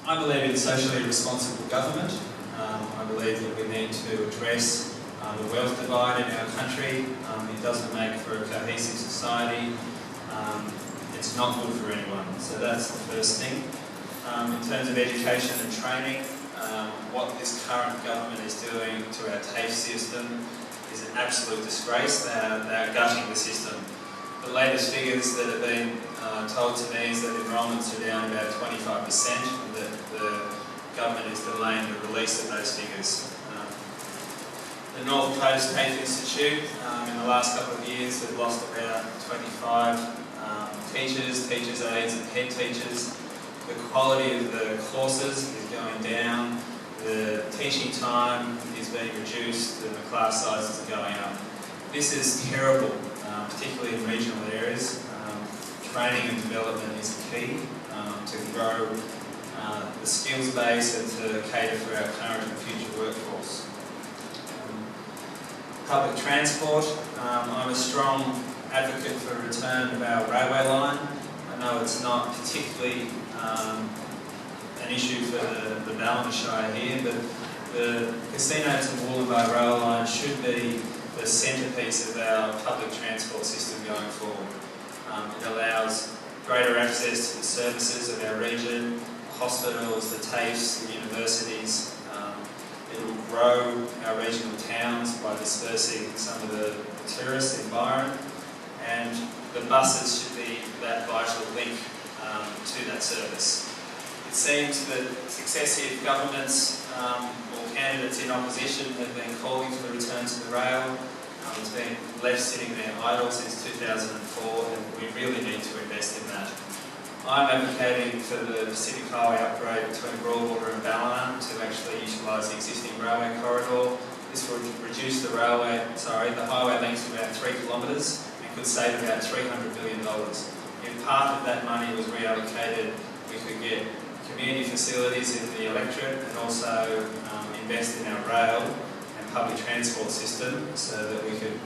I believe in socially responsible government. I believe that we need to address the wealth divide in our country. It doesn't make for a cohesive society. It's not good for anyone. So that's the first thing. In terms of education and training, what this current government is doing to our TAFE system is an absolute disgrace. They're gutting the system. The latest figures that have been told to me is that enrolments are down about 25%, and that the government is delaying the release of those figures. The North Coast TAFE Institute, in the last couple of years, have lost about 25 teachers, teachers' aides and head teachers. The quality of the courses is going down, the teaching time is being reduced, and the class sizes are going up. This is terrible, particularly in regional areas. Training and development is key to grow the skills base and to cater for our current and future workforce. Public transport, I'm a strong advocate for a return of our railway line. I know it's not particularly an issue for the Ballina Shire here, but the Casino to Wollongbar rail line should be the centrepiece of our public transport system going forward. It allows greater access to the services of our region, hospitals, the TAFEs, the universities. It will grow our regional towns by dispersing some of the tourists in Byron, and the buses should be that vital link to that service. It seems that successive governments or candidates in opposition have been calling for the return to the rail. It's been left sitting there idle since 2004, and we really need to invest in that. I'm advocating for the Pacific Highway upgrade between Broadwater and Ballina to actually utilise the existing railway corridor. This will reduce the highway length to about 3 kilometres and could save about $300 million. If part of that money was reallocated, we could get community facilities in the electorate and also invest in our rail and public transport system so that we could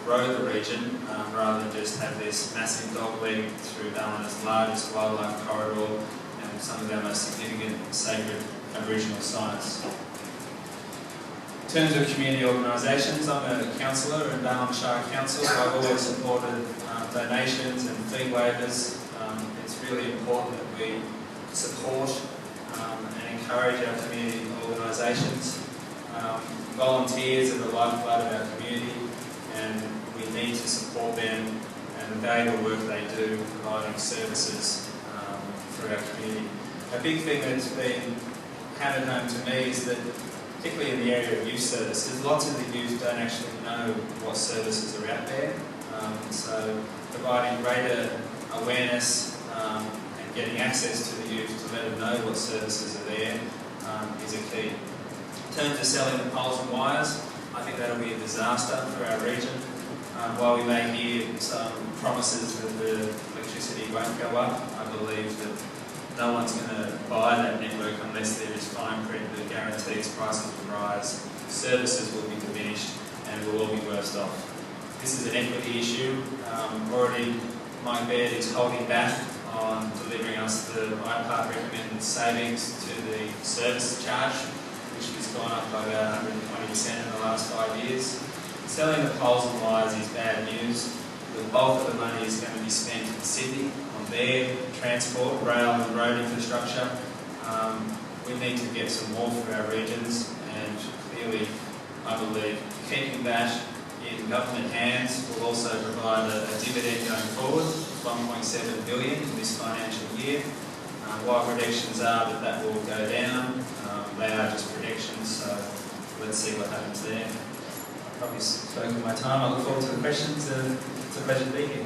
grow the region rather than just have this massive dogleg through Ballina's largest wildlife corridor and some of our most significant sacred Aboriginal sites. In terms of community organisations, I'm a councillor in Ballina Shire Council. I've always supported donations and fee waivers. It's really important that we support and encourage our community organisations. Volunteers are the lifeblood of our community, and we need to support them and the valuable work they do providing services for our community. A big thing that's been hammered home to me is that, particularly in the area of youth services, lots of the youth don't actually know what services are out there. So providing greater awareness and getting access to the youth to let them know what services are there is a key. In terms of selling the poles and wires, I think that'll be a disaster for our region. While we may hear some promises that the electricity won't go up, I believe that no one's going to buy that network unless there is fine print that guarantees prices will rise, services will be diminished, and we'll all be worse off. This is an equity issue. Already Mike Baird is holding back on delivering us the IPART recommended savings to the service charge, which has gone up by about 120% in the last 5 years. Selling the poles and wires is bad news. The bulk of the money is going to be spent in Sydney on their transport, rail and road infrastructure. We need to get some more for our regions, and clearly I believe keeping that in government hands will also provide a dividend going forward, 1.7 billion in this financial year. While predictions are that that will go down, they are just predictions, so let's see what happens there. I've probably spoken my time. I look forward to the questions. It's a pleasure to be here.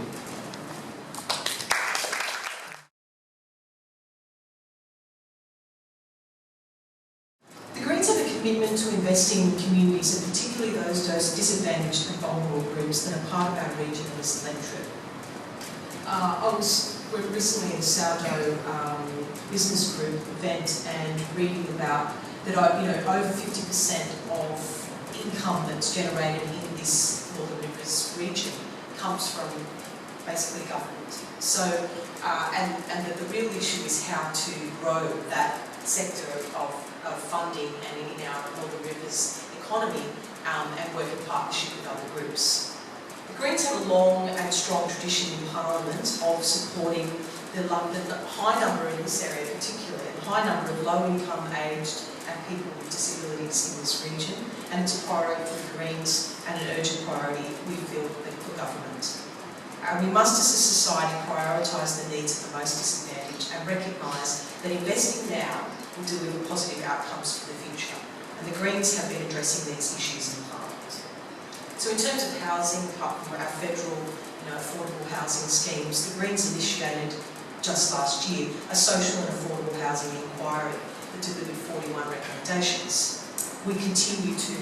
The Greens have a commitment to investing in communities, and particularly those disadvantaged and vulnerable groups that are part of our region and this electorate. I was recently in a sourdough business group event and reading about that over 50% of income that's generated in this Northern Rivers region comes from basically government. So, and that the real issue is how to grow that sector of funding and in our Northern Rivers economy, and work in partnership with other groups. The Greens have a long and strong tradition in Parliament of supporting the high number in this area particularly, the high number of low-income, aged and people with disabilities in this region, and it's a priority for the Greens and an urgent priority we feel for government. We must as a society prioritise the needs of the most disadvantaged and recognise that investing now will deliver positive outcomes for the future, and the Greens have been addressing these issues in Parliament. So in terms of housing, apart from our federal affordable housing schemes, the Greens initiated just last year a social and affordable housing inquiry that delivered 41 recommendations. We continue to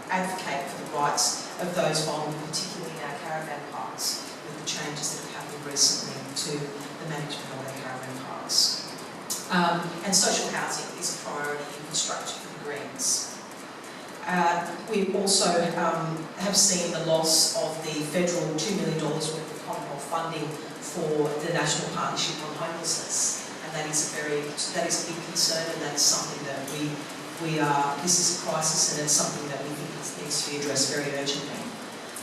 advocate for the rights of those vulnerable, particularly in our caravan parks, with the changes that have happened recently to the management of our caravan parks. And social housing is a priority infrastructure for the Greens. We also have seen the loss of the federal $2 million worth of Commonwealth funding for the National Partnership on Homelessness, and that is a big concern, and that's something that this is a crisis, and it's something that we think needs to be addressed very urgently.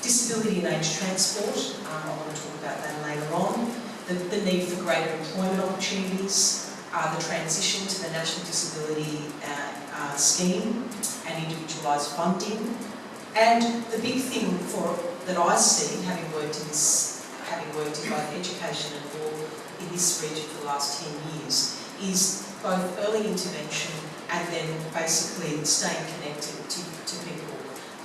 Disability and aged transport, I want to talk about that later on. The need for greater employment opportunities, the transition to the National Disability Scheme and individualised funding, and the big thing that I see, having worked in both education and law in this region for the last 10 years, is both early intervention and then basically staying connected to people.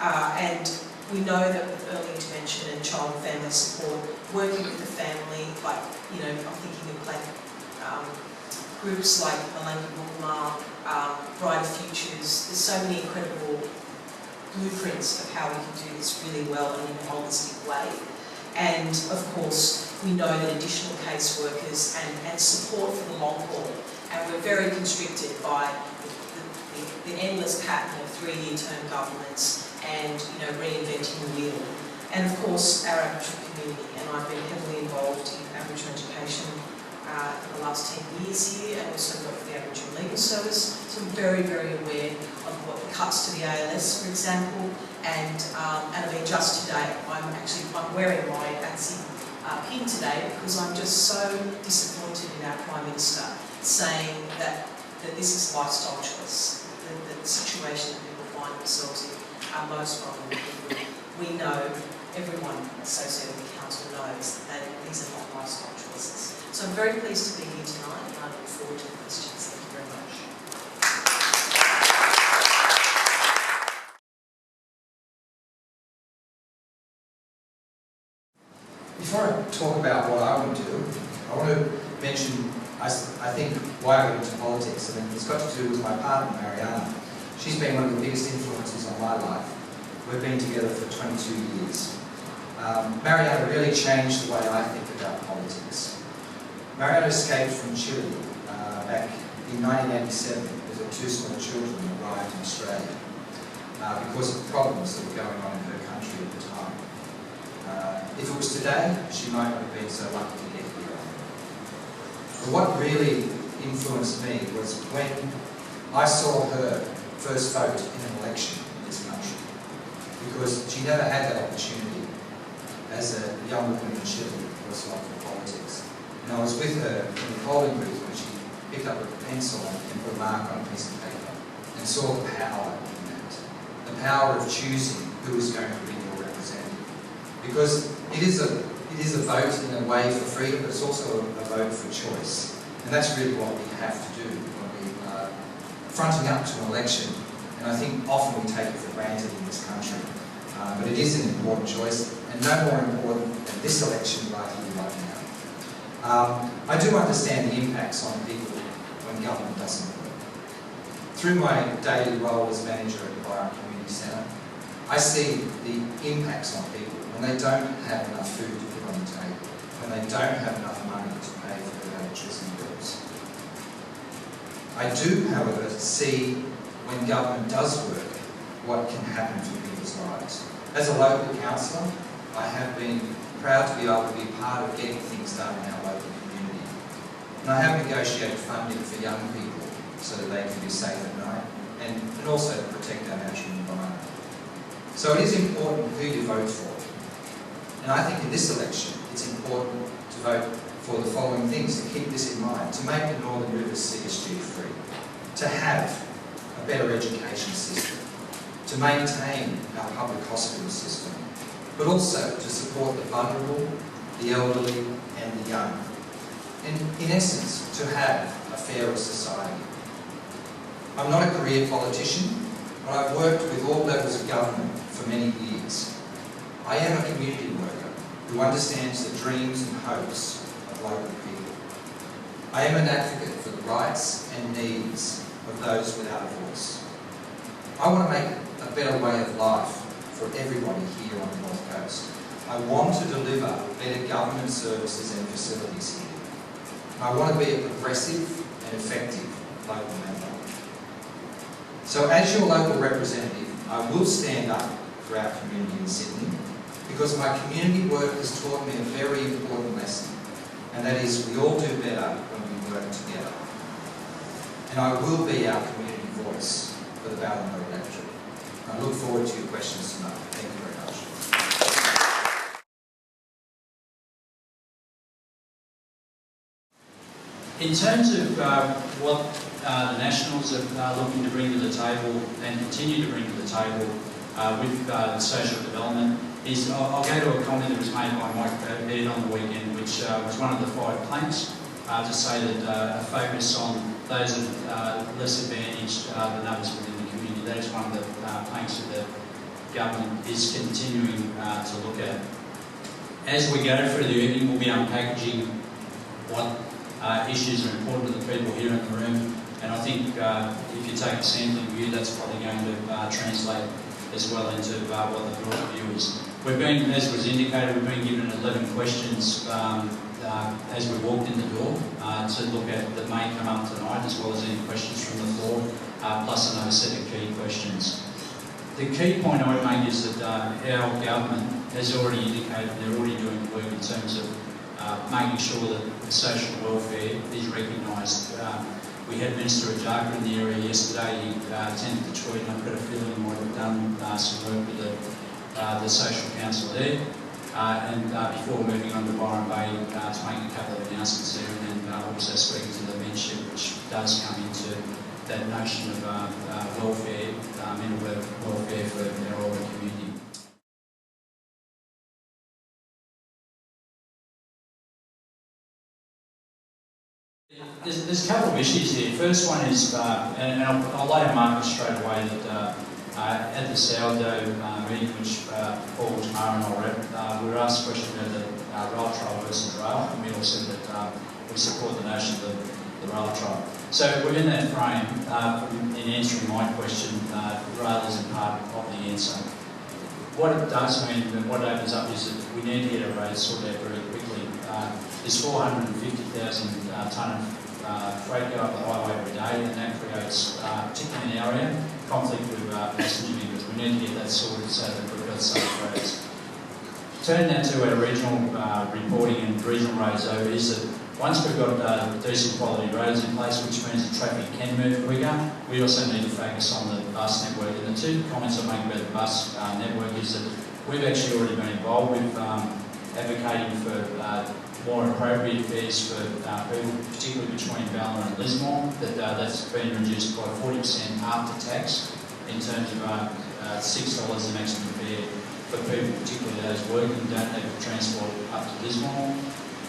And we know that with early intervention and child and family support, working with the family, like, I'm thinking of groups like Malanga Mukma, Brighter Futures, there's so many incredible blueprints of how we can do this really well and in a holistic way. And of course, we know that additional caseworkers and support for the long haul, and we're very constricted by the endless pattern of 3-year term governments and reinventing the wheel. And of course, our Aboriginal community, and I've been heavily involved in Aboriginal education for the last 10 years here, and also work for the Aboriginal Legal Service. So I'm very, very aware of what the cuts to the ALS, for example, and I mean, just today, I'm wearing my ATSI pin today because I'm just so disappointed in our Prime Minister saying that this is lifestyle choice, the situation that people find themselves in are most vulnerable people. We know, everyone associated with the council knows that these are not lifestyle choices. So I'm very pleased to be here tonight, and I look forward to the questions. Thank you very much. Before I talk about what I want to do, I want to mention, I think, why I got into politics. I mean, it's got to do with my partner, Mariana. She's been one of the biggest influences on my life. We've been together for 22 years. Mariana really changed the way I think about politics. Mariana escaped from Chile back in 1987 with her 2 small children who arrived in Australia because of problems that were going on in her country at the time. If it was today, she might not have been so lucky to get here. But what really influenced me was when I saw her first vote in an election in this country, because she never had that opportunity as a young woman in Chile who was like for politics. And I was with her in the polling booth when she picked up a pencil and put a mark on a piece of paper and saw the power in that. The power of choosing who is going to be your representative. Because it is a vote in a way for freedom, but it's also a vote for choice. And that's really what we have to do when we are fronting up to an election. And I think often we take it for granted in this country. But it is an important choice, and no more important than this election right here, right now. I do understand the impacts on people when government doesn't work. Through my daily role as manager at the Byron Community Centre, I see the impacts on people when they don't have enough food to put on the table, when they don't have enough money to pay for their electricity bills. I do, however, see when government does work, what can happen to people's lives. As a local councillor, I have been proud to be able to be part of getting things done in our local community. And I have negotiated funding for young people so that they can be safe at night and also to protect our natural environment. So it is important who you vote for. And I think in this election, it's important to vote for the following things, to keep this in mind: to make the Northern Rivers CSG free, to have a better education system, to maintain our public hospital system, but also to support the vulnerable, the elderly and the young. And in essence, to have a fairer society. I'm not a career politician, but I've worked with all levels of government for many years. I am a community worker who understands the dreams and hopes of local people. I am an advocate for the rights and needs of those without a voice. I want to make a better way of life for everybody here on the North Coast. I want to deliver better government services and facilities here. I want to be a progressive and effective local member. So as your local representative, I will stand up for our community in Sydney, because my community work has taught me a very important lesson, and that is we all do better when we work together. And I will be our community voice for the Ballina electorate. I look forward to your questions tonight. Thank you very much. In terms of what the Nationals are looking to bring to the table and continue to bring to the table with social development, is I'll go to a comment that was made by Mike Baird on the weekend, which was one of the 5 planks, to say that a focus on those less advantaged than others within the community. That is one of the planks that the government is continuing to look at. As we go through the evening, we'll be unpackaging what issues are important to the people here in the room, and I think if you take a sampling view, that's probably going to translate as well into what the broader view is. We've been, as was indicated, we've been given 11 questions as we walked in the door to look at that may come up tonight, as well as any questions from the floor, plus another set of key questions. The key point I would make is that our government has already indicated they're already doing the work in terms of making sure that social welfare is recognised. We had Minister Ajaka in the area yesterday. He attended Detroit, and I've got a feeling he might have done some work with the social council there. And before moving on to Byron Bay, to make a couple of announcements there, and then also speaking to the mentorship, which does come into that notion of welfare, mental welfare for our older community. There's a couple of issues here. First one is, and I'll lay a marker straight away, that at the sourdough meeting, which Paul Tamara and I were at, we were asked a question about the rail trial versus rail, and we all said that we support the notion of the rail trial. So within that frame, in answering my question, rail isn't part of the answer. What it does mean, and what it opens up, is that we need to get our roads sorted out very quickly. There's 450,000 tonne of freight go up the highway every day, and that creates, particularly in our area, conflict with passenger vehicles. We need to get that sorted so that we've got safe roads. Turning that to our regional reporting and regional roads, though, is that once we've got decent quality roads in place, which means that traffic can move quicker, we also need to focus on the bus network. And the 2 comments I make about the bus network is that we've actually already been involved with advocating for more appropriate fares for people, particularly between Ballina and Lismore, that's been reduced by 40% after tax, in terms of $6 the maximum fare for people, particularly those working, don't have transport up to Lismore.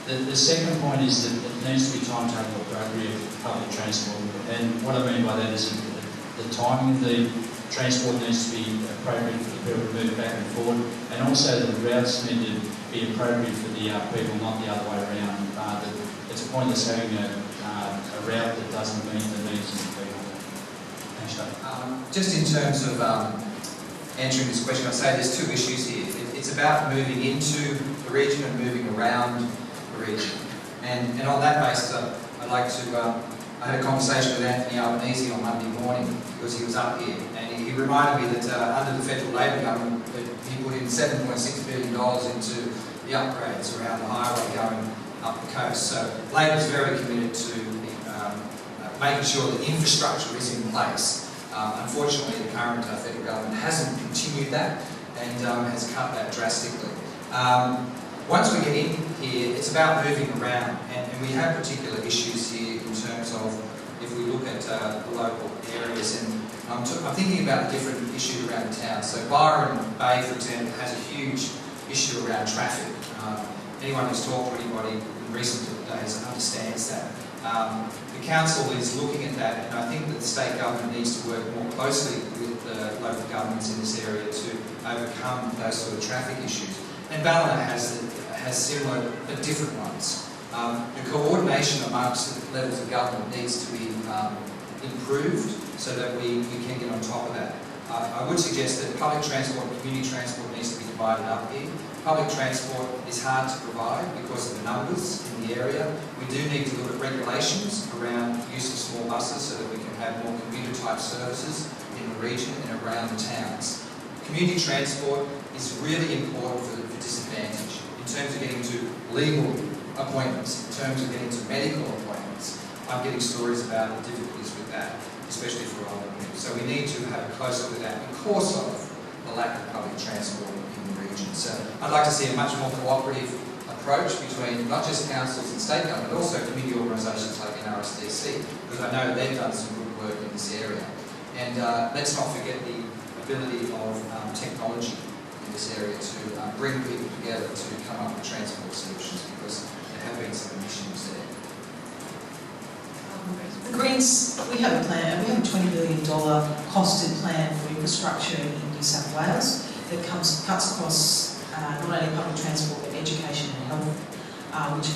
The second point is that it needs to be timetable appropriate public transport, and what I mean by that is that the timing of the transport needs to be appropriate for the people to move back and forward, and also the routes need to be appropriate for the people, not the other way around. It's pointless having a route that doesn't meet the needs of the people. Thanks, Dave. Just in terms of answering this question, I'd say there's 2 issues here. It's about moving into the region and moving around the region. And on that basis, I'd like to, I had a conversation with Anthony Albanese on Monday morning, because he was up here, and he reminded me that under the federal Labor government, that he put in $7.6 billion into the upgrades around the highway going up the coast. So Labor is very committed to making sure that the infrastructure is in place. Unfortunately, the current federal government hasn't continued that and has cut that drastically. Once we get in here, it's about moving around, and we have particular issues here in terms of if we look at the local areas, and I'm thinking about the different issues around the town. So Byron Bay, for example, has a huge issue around traffic. Anyone who's talked to anybody in recent days understands that. The council is looking at that, and I think that the state government needs to work more closely with the local governments in this area to overcome those sort of traffic issues. And Ballina has similar but different ones. The coordination amongst the levels of government needs to be improved so that we can get on top of that. I would suggest that public transport and community transport needs to be divided up here. Public transport is hard to provide because of the numbers in the area. We do need to look at regulations around use of small buses so that we can have more commuter-type services in the region and around the towns. Community transport is really important for disadvantage in terms of getting to legal appointments, in terms of getting to medical appointments. I'm getting stories about the difficulties with that, especially for older people. So we need to have a close look at that because of the lack of public transport in the region. So I'd like to see a much more cooperative approach between not just councils and state government, but also community organisations like NRSDC, because I know they've done some good work in this area. And let's not forget the ability of technology in this area to bring people together to come up with transport solutions, because there have been some issues there. The Greens, we have a plan, we have a $20 billion costed plan for infrastructure in New South Wales that cuts across not only public transport but education and health, which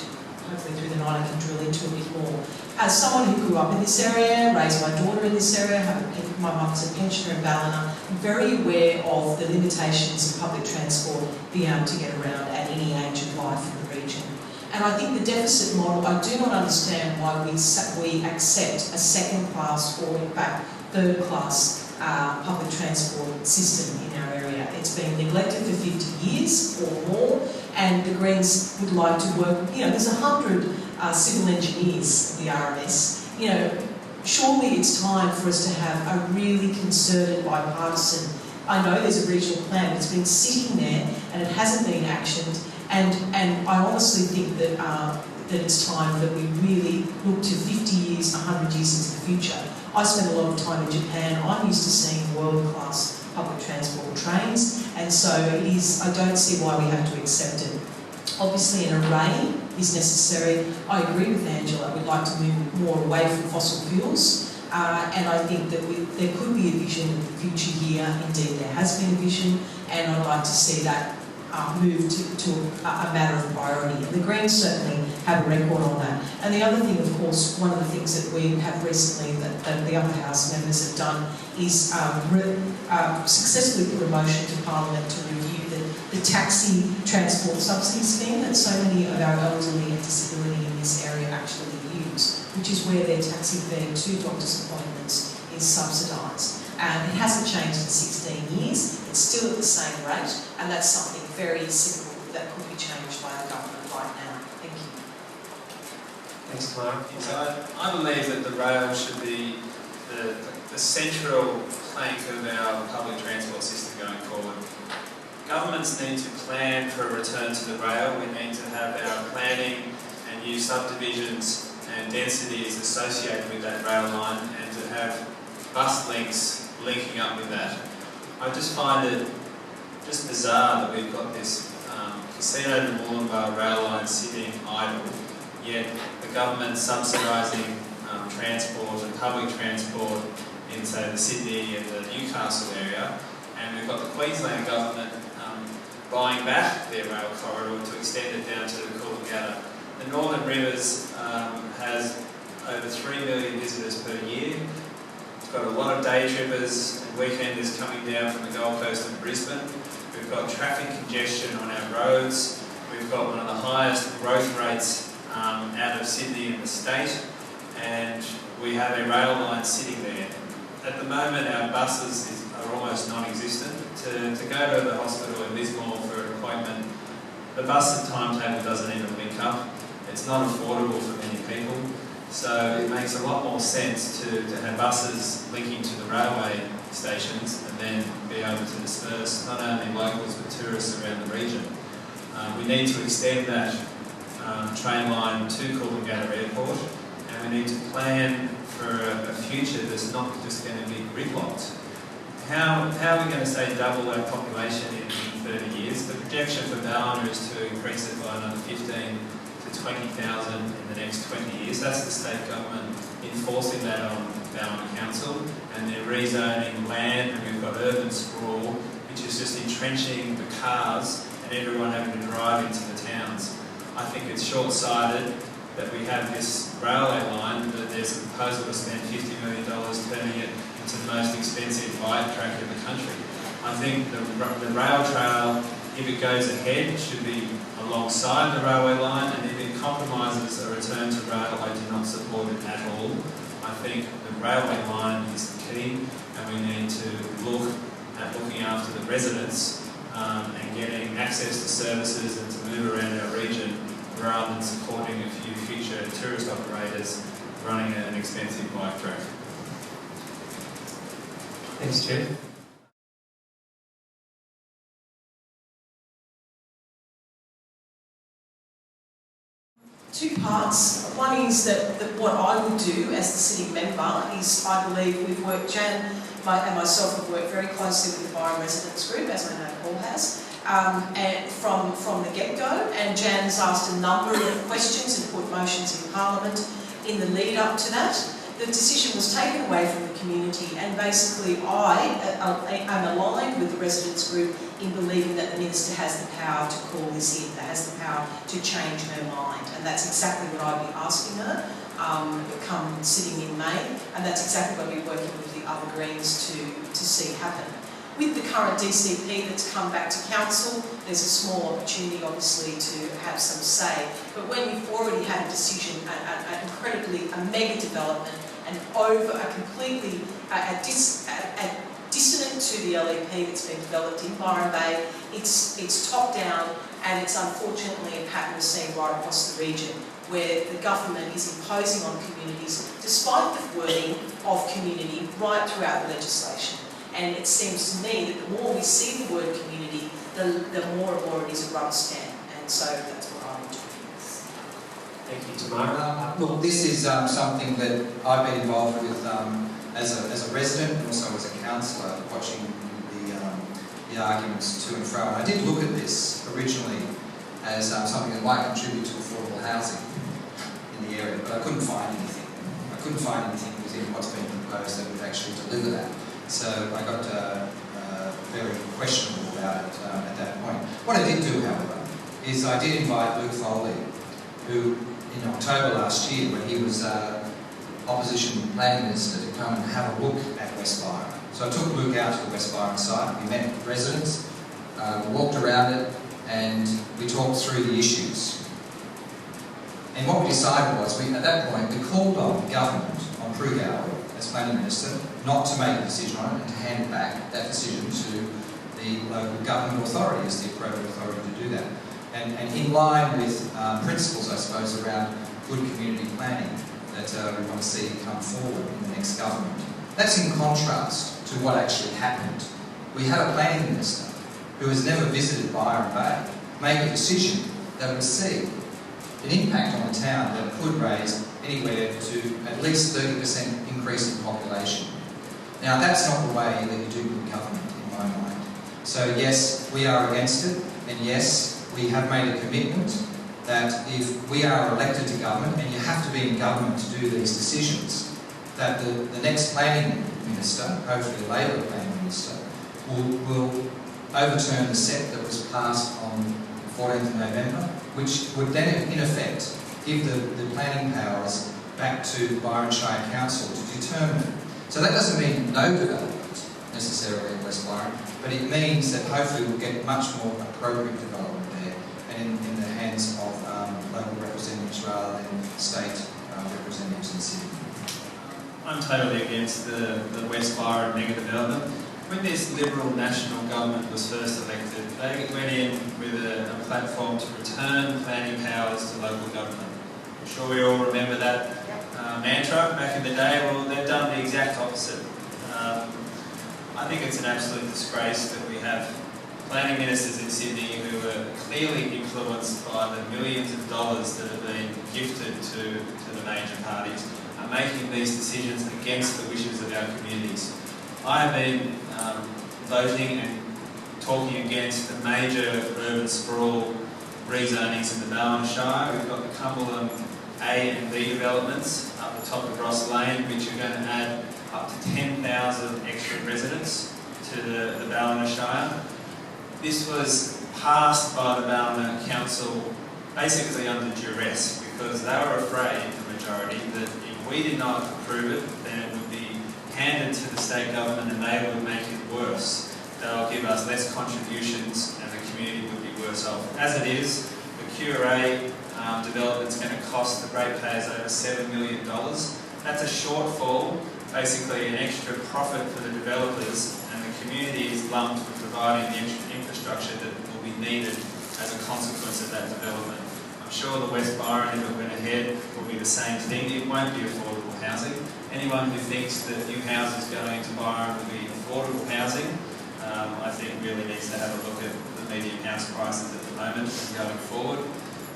hopefully through the night I can drill into a bit more. As someone who grew up in this area, raised my daughter in this area, my mum's a pensioner in Ballina, I'm very aware of the limitations of public transport being able to get around at any age of life in the region. And I think the deficit model, I do not understand why we accept a second-class or, in fact, third-class public transport system in our area. It's been neglected for 50 years or more, and the Greens would like to work, there's 100 civil engineers of the RMS. Surely it's time for us to have a really concerted, bipartisan, I know there's a regional plan, but it's been sitting there and it hasn't been actioned. And I honestly think that that it's time that we really look to 50 years, 100 years into the future. I spent a lot of time in Japan. I'm used to seeing world-class public transport trains, and so it is. I don't see why we have to accept it. Obviously, an array is necessary. I agree with Angela. We'd like to move more away from fossil fuels, and I think that there could be a vision of the future here. Indeed, there has been a vision, and I'd like to see that move to a matter of priority. And the Greens certainly have a record on that. And the other thing, of course, one of the things that we have recently that the upper house members have done is successfully put a motion to Parliament to review the taxi transport subsidy scheme that so many of our elderly and disability in this area actually use, which is where their taxi fare to doctor's appointments is subsidised. It hasn't changed in 16 years, it's still at the same rate, and that's something very simple that could be changed by the government right now. Thank you. Thanks, Mark. So I believe that the rail should be the central plank of our public transport system going forward. Governments need to plan for a return to the rail. We need to have our planning and new subdivisions and densities associated with that rail line, and to have bus links linking up with that. I just find it just bizarre that we've got this Casino to Mooloolaba rail line sitting idle, yet the government subsidising transport and public transport in, say, the Sydney and the Newcastle area, and we've got the Queensland government buying back their rail corridor to extend it down to the Coolangatta. The Northern Rivers has over 3 million visitors per year. It's got a lot of day trippers and weekenders coming down from the Gold Coast and Brisbane. We've got traffic congestion on our roads. We've got one of the highest growth rates out of Sydney in the state, and we have a rail line sitting there. At the moment, our buses are almost non-existent. To go to the hospital in Lismore for an appointment, the bus timetable doesn't even link up. It's not affordable for many people, so it makes a lot more sense to have buses linking to the railway stations and then be able to disperse not only locals but tourists around the region. We need to extend that train line to Coolangatta Airport, and we need to plan for a future that's not just going to be gridlocked. How are we going to say double our population in 30 years? The projection for Ballina is to increase it by another 15 to 20,000 in the next 20 years. That's the state government enforcing that on Ballina Council, and they're rezoning land, and we've got urban sprawl, which is just entrenching the cars and everyone having to drive into the towns. I think it's short-sighted that we have this railway line, that there's a proposal to spend $50 million turning it into the most expensive bike track in the country. I think the rail trail, if it goes ahead, should be alongside the railway line, and if it compromises a return to rail, I do not support it at all. I think the railway line is the key, and we need to look at looking after the residents and getting access to services and to move around our region, rather than supporting a few future tourist operators running an expensive bike track. Thanks, Jeff. Two parts. One is that what I would do as the sitting member is, I believe we've worked, Jan and myself have worked very closely with the Byron Residents Group, as I know Paul has, and from the get-go, and Jan has asked a number of questions and put motions in Parliament in the lead up to that. The decision was taken away from the community, and basically I am aligned with the Residents Group in believing that the Minister has the power to call this in, that has the power to change her mind, and that's exactly what I'd be asking her come sitting in May, and that's exactly what I'll be working with the other Greens to see happen. With the current DCP that's come back to Council, there's a small opportunity obviously to have some say, but when you've already had a decision, a mega development, and over a completely dissonant to the LEP that's been developed in Byron Bay, it's top down, and it's unfortunately a pattern we're seeing right across the region, where the government is imposing on communities, despite the wording of community right throughout the legislation. And it seems to me that the more we see the word community, the more and more it is a rubber stamp, and so that's what I would do. Thank you, Tamara. Look, this is something that I've been involved with as a resident and also as a councillor, watching the arguments to and fro. And I did look at this originally as something that might contribute to affordable housing in the area, but I couldn't find anything. I couldn't find anything within what's been proposed that would actually deliver that. So I got very questionable about it at that point. What I did do, however, is I did invite Luke Foley, who in October last year, when he was opposition planning minister, to come and have a look at West Byron. So I took Luke out to the West Byron site. We met with residents, we walked around it, and we talked through the issues. And what we decided was, at that point, we called on government, on Prue Gowrie, as planning minister, not to make a decision on it and to hand back that decision to the local government authority as the appropriate authority to do that. And in line with principles, I suppose, around good community planning that we want to see come forward in the next government. That's in contrast to what actually happened. We had a planning minister who has never visited Byron Bay make a decision that would see an impact on the town that could raise anywhere to at least 30% increase in population. Now, that's not the way that you do good government, in my mind. So yes, we are against it, and yes, we have made a commitment that if we are elected to government, and you have to be in government to do these decisions, that the next planning minister, hopefully a Labor planning minister, will overturn the set that was passed on 14th of November, which would then, in effect, give the planning powers back to Byron Shire Council to determine. So that doesn't mean no development necessarily in West Byron, but it means that hopefully we'll get much more appropriate development there and in the hands of local representatives rather than state representatives in the city. I'm totally against the West Byron mega development. When this Liberal National Government was first elected, they went in with a platform to return planning powers to local government. I'm sure we all remember that mantra back in the day. Well, they've done the exact opposite. I think it's an absolute disgrace that we have planning ministers in Sydney who are clearly influenced by the millions of dollars that have been gifted to the major parties, are making these decisions against the wishes of our communities. I have been voting and talking against the major urban sprawl rezonings in the Ballina Shire. We've got the Cumberland A and B developments up the top of Ross Lane, which are going to add up to 10,000 extra residents to the Ballina Shire. This was passed by the Ballina Council basically under duress, because they were afraid, the majority, that if we did not approve it, then it would be handed to the state government and they would make it worse. They'll give us less contributions and the community would be worse off. As it is, the QRA development's going to cost the ratepayers over $7 million. That's a shortfall, basically an extra profit for the developers, and the community is lumped with providing the extra infrastructure that will be needed as a consequence of that development. I'm sure the West Byron, if it went ahead, will be the same thing. It won't be affordable housing. Anyone who thinks that new houses going to Byron will be affordable housing, I think really needs to have a look at the median house prices at the moment and going forward.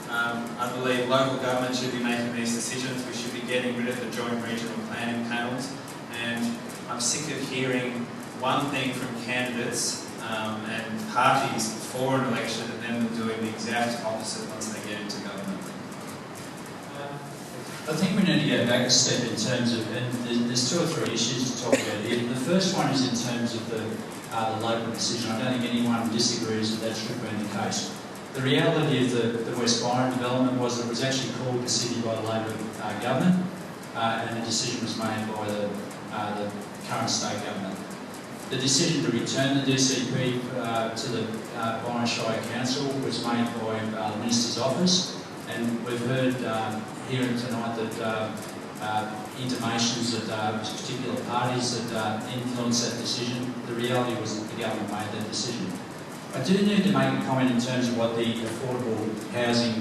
I believe local government should be making these decisions. We should be getting rid of the joint regional planning panels, and I'm sick of hearing one thing from candidates and parties before an election and then them doing the exact opposite once they get into government. I think we need to go back a step in terms of, and there's two or three issues to talk about here. The first one is in terms of the local decision. I don't think anyone disagrees that that should be the case. The reality of the West Byron development was that it was actually called to Sydney by the Labor government, and the decision was made by the current state government. The decision to return the DCP to the Byron Shire Council was made by the Minister's Office, and we've heard here tonight that intimations that particular parties that influenced that decision. The reality was that the government made that decision. I do need to make a comment in terms of what the affordable housing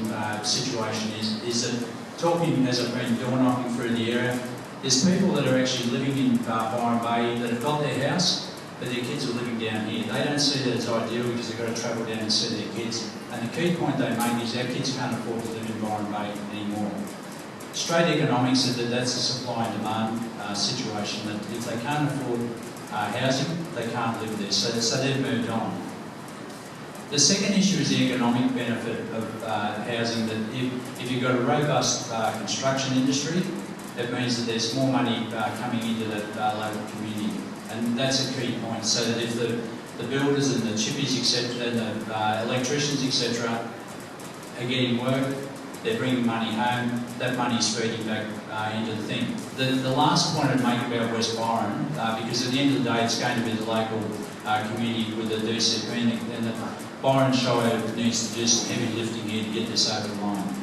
situation is that, talking as I've been door knocking through the area, there's people that are actually living in Byron Bay that have got their house, but their kids are living down here. They don't see that as ideal because they've got to travel down and see their kids. And the key point they make is our kids can't afford to live in Byron Bay anymore. Straight economics said that that's a supply and demand situation, that if they can't afford housing, they can't live there. So they've moved on. The second issue is the economic benefit of housing, that if you've got a robust construction industry, it means that there's more money coming into that local community. And that's a key point, so that if the builders and the chippies, etc., and the electricians, etc., are getting work, they're bringing money home, that money's feeding back into the thing. The last point I'd make about West Byron, because at the end of the day it's going to be the local community with the DCP, and the Byron Shire needs to do some heavy lifting here to get this over the line.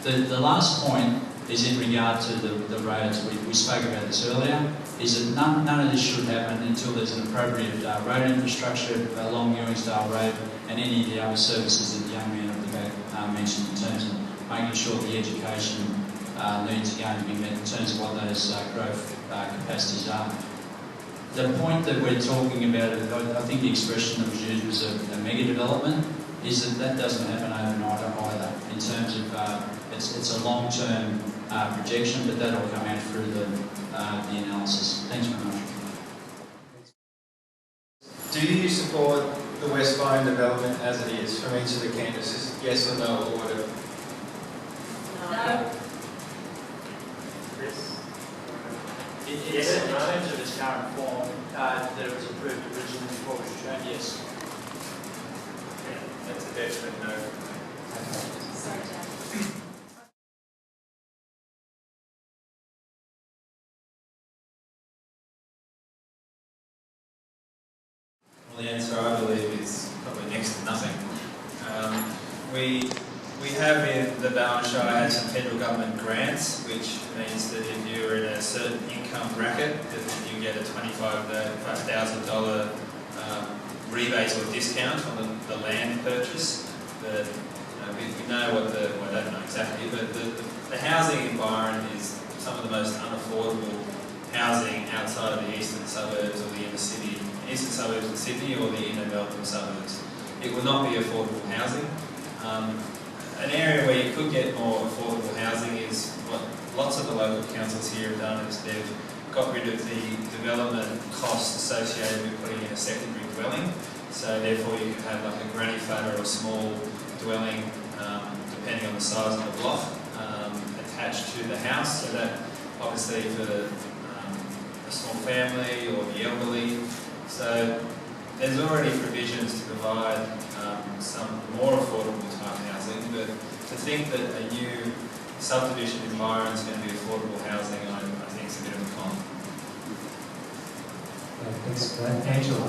The last point is in regard to the roads. We spoke about this earlier, is that none of this should happen until there's an appropriate road infrastructure along Ewingstale Road and any of the other services that the young man at the back mentioned in terms of making sure the education needs are going to be met in terms of what those growth capacities are. The point that we're talking about, I think the expression that was used was a mega development, is that doesn't happen overnight either. In terms of, it's a long-term projection, but that'll come out through the analysis. Thanks very much. Do you support the West Byron development as it is from each of the candidates? Yes or no, or whatever? No. Chris? Yes, in terms of its current form, that it was approved originally before it was shown, yes. Yeah, that's a definite no. Sorry, Jack. Well, the answer, I believe, is probably next to nothing. We have in the Ballina Shire had some federal government grants, which means that if you're in a certain income bracket, that you get a $25,000 rebate or discount on the land purchase. But we know what I don't know exactly, but the housing in Byron is some of the most unaffordable housing outside of the eastern suburbs or the inner city, eastern suburbs of Sydney or the inner Melbourne suburbs. It will not be affordable housing. An area where you could get more affordable housing is what lots of the local councils here have done, is they've got rid of the development costs associated with putting in a secondary dwelling. So therefore you could have like a granny flat or a small dwelling, depending on the size of the block, attached to the house. So that obviously for a small family or the elderly. So there's already provisions to provide some more affordable type housing, but to think that a new subdivision in Byron is going to be affordable housing, I think is a bit of a con. Thanks for that. Angela.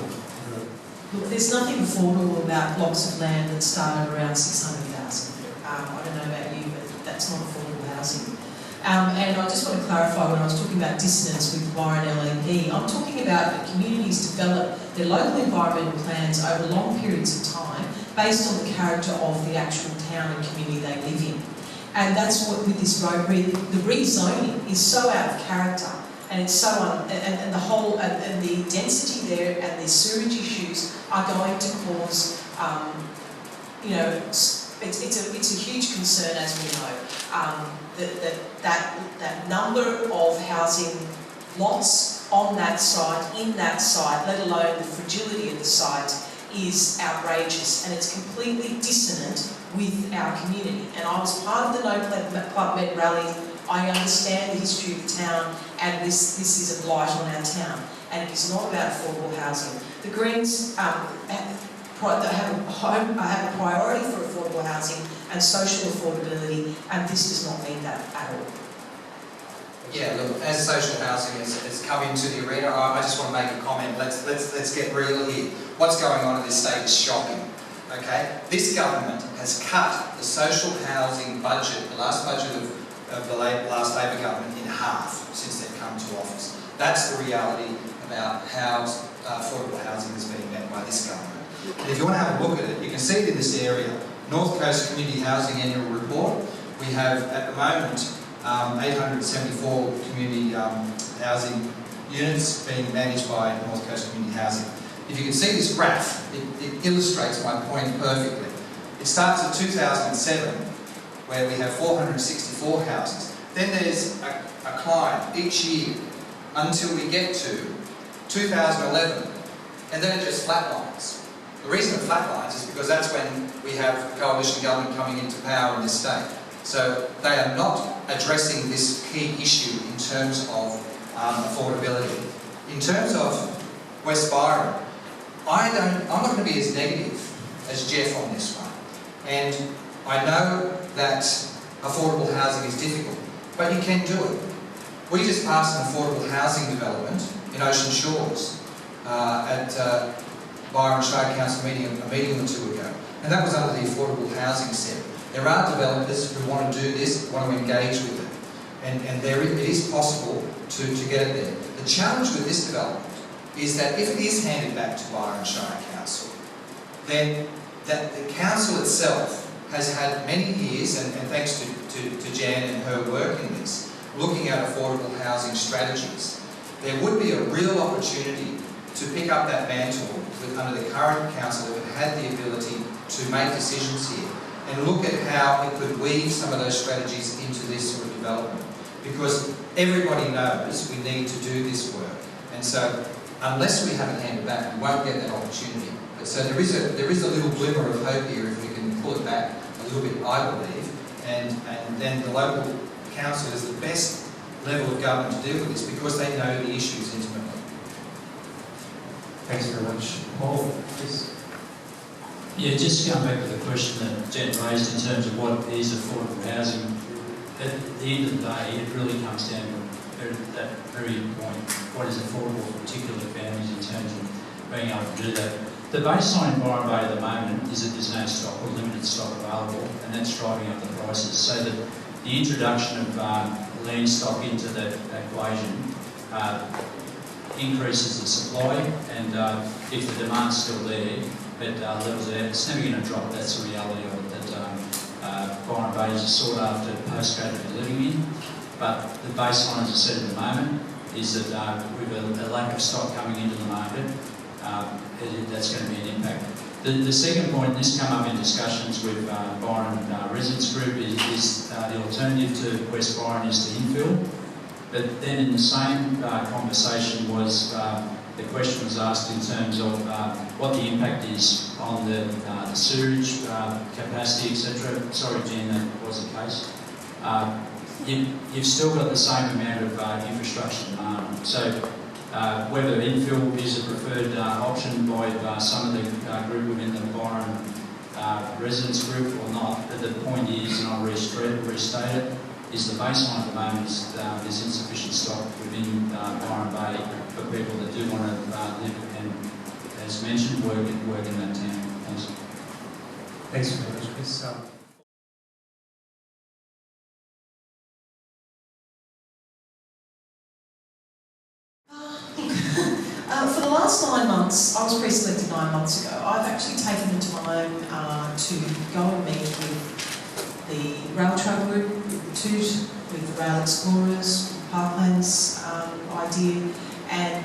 Look, there's nothing affordable about blocks of land that start at around 600,000. I don't know about you, but that's not affordable housing. And I just want to clarify, when I was talking about dissonance with Byron LNP, I'm talking about that communities develop their local environmental plans over long periods of time based on the character of the actual town and community they live in. And that's what with this road, the rezoning is so out of character, and it's so and the whole and the density there and the sewage issues are going to cause, it's a huge concern, as we know. That number of housing lots on that site, in that site, let alone the fragility of the site, is outrageous, and it's completely dissonant with our community. And I was part of the No Club Med rally. I understand the history of the town, and this is a blight on our town, and it is not about affordable housing. The Greens have a priority for affordable housing and social affordability, and this does not mean that at all. Yeah, look, as social housing has come into the arena, I just want to make a comment. Let's get real here. What's going on in this state is shocking. Okay, this government has cut the social housing budget, the last budget of the last Labor government, in half since they've come to office. That's the reality about how affordable housing is being met by this government. And if you want to have a look at it, you can see it in this area. North Coast Community Housing Annual Report. We have at the moment 874 community housing units being managed by North Coast Community Housing. If you can see this graph, it illustrates my point perfectly. It starts at 2007, where we have 464 houses. Then there's a climb each year until we get to 2011, and then it just flatlines. The reason it flatlines is because that's when we have coalition government coming into power in this state. So they are not addressing this key issue in terms of affordability. In terms of West Byron, I'm not going to be as negative as Jeff on this one. And I know that affordable housing is difficult, but you can do it. We just passed an affordable housing development in Ocean Shores at Byron Shire Council meeting a meeting or two ago, and that was under the affordable housing set. There are developers who want to do this, want to engage with it, and it is possible to get it there. The challenge with this development is that if it is handed back to Byron Shire Council, then that the council itself has had many years, and thanks to Jan and her work in this, looking at affordable housing strategies. There would be a real opportunity to pick up that mantle under the current council that had the ability to make decisions here and look at how it could weave some of those strategies into this sort of development. Because everybody knows we need to do this work. And so unless we have it handed back, we won't get that opportunity. But so there is a little glimmer of hope here if we can pull it back a little bit, I believe, and then the local council is the best level of government to deal with this because they know the issues intimately. Thanks very much. Paul, please. Yeah, just going back to the question that Jen raised in terms of what is affordable housing. At the end of the day, it really comes down to that very point. What is affordable for particular families in terms of being able to do that? The baseline in Byron Bay at the moment is that there's no stock or limited stock available, and that's driving up the prices. So that the introduction of land stock into that equation increases the supply, and if the demand's still there, it levels out. It's never going to drop. That's the reality of it. That Byron Bay is a sought-after postcode to be living in, but the baseline, as I said at the moment, is that with a lack of stock coming into the market, that's going to be an impact. The second point, this came up in discussions with Byron Residents Group, is the alternative to West Byron is to infill. But then in the same conversation was, the question was asked in terms of what the impact is on the sewerage capacity, etc. Sorry, Jean, that was the case. You've still got the same amount of infrastructure demand. So whether infill is a preferred option by some of the group within the Byron Residents Group or not, but the point is, and I'll restate it, is the baseline at the moment is there's insufficient stock within Byron Bay for people that do want to live and, as mentioned, work in that town. Thanks. Thanks very much, Chris. For the last 9 months, I was pre-selected 9 months ago. I've actually taken the time to go and meet with the Rail Trail Group, with the Toot, with the Rail Explorers, with Parklands idea, and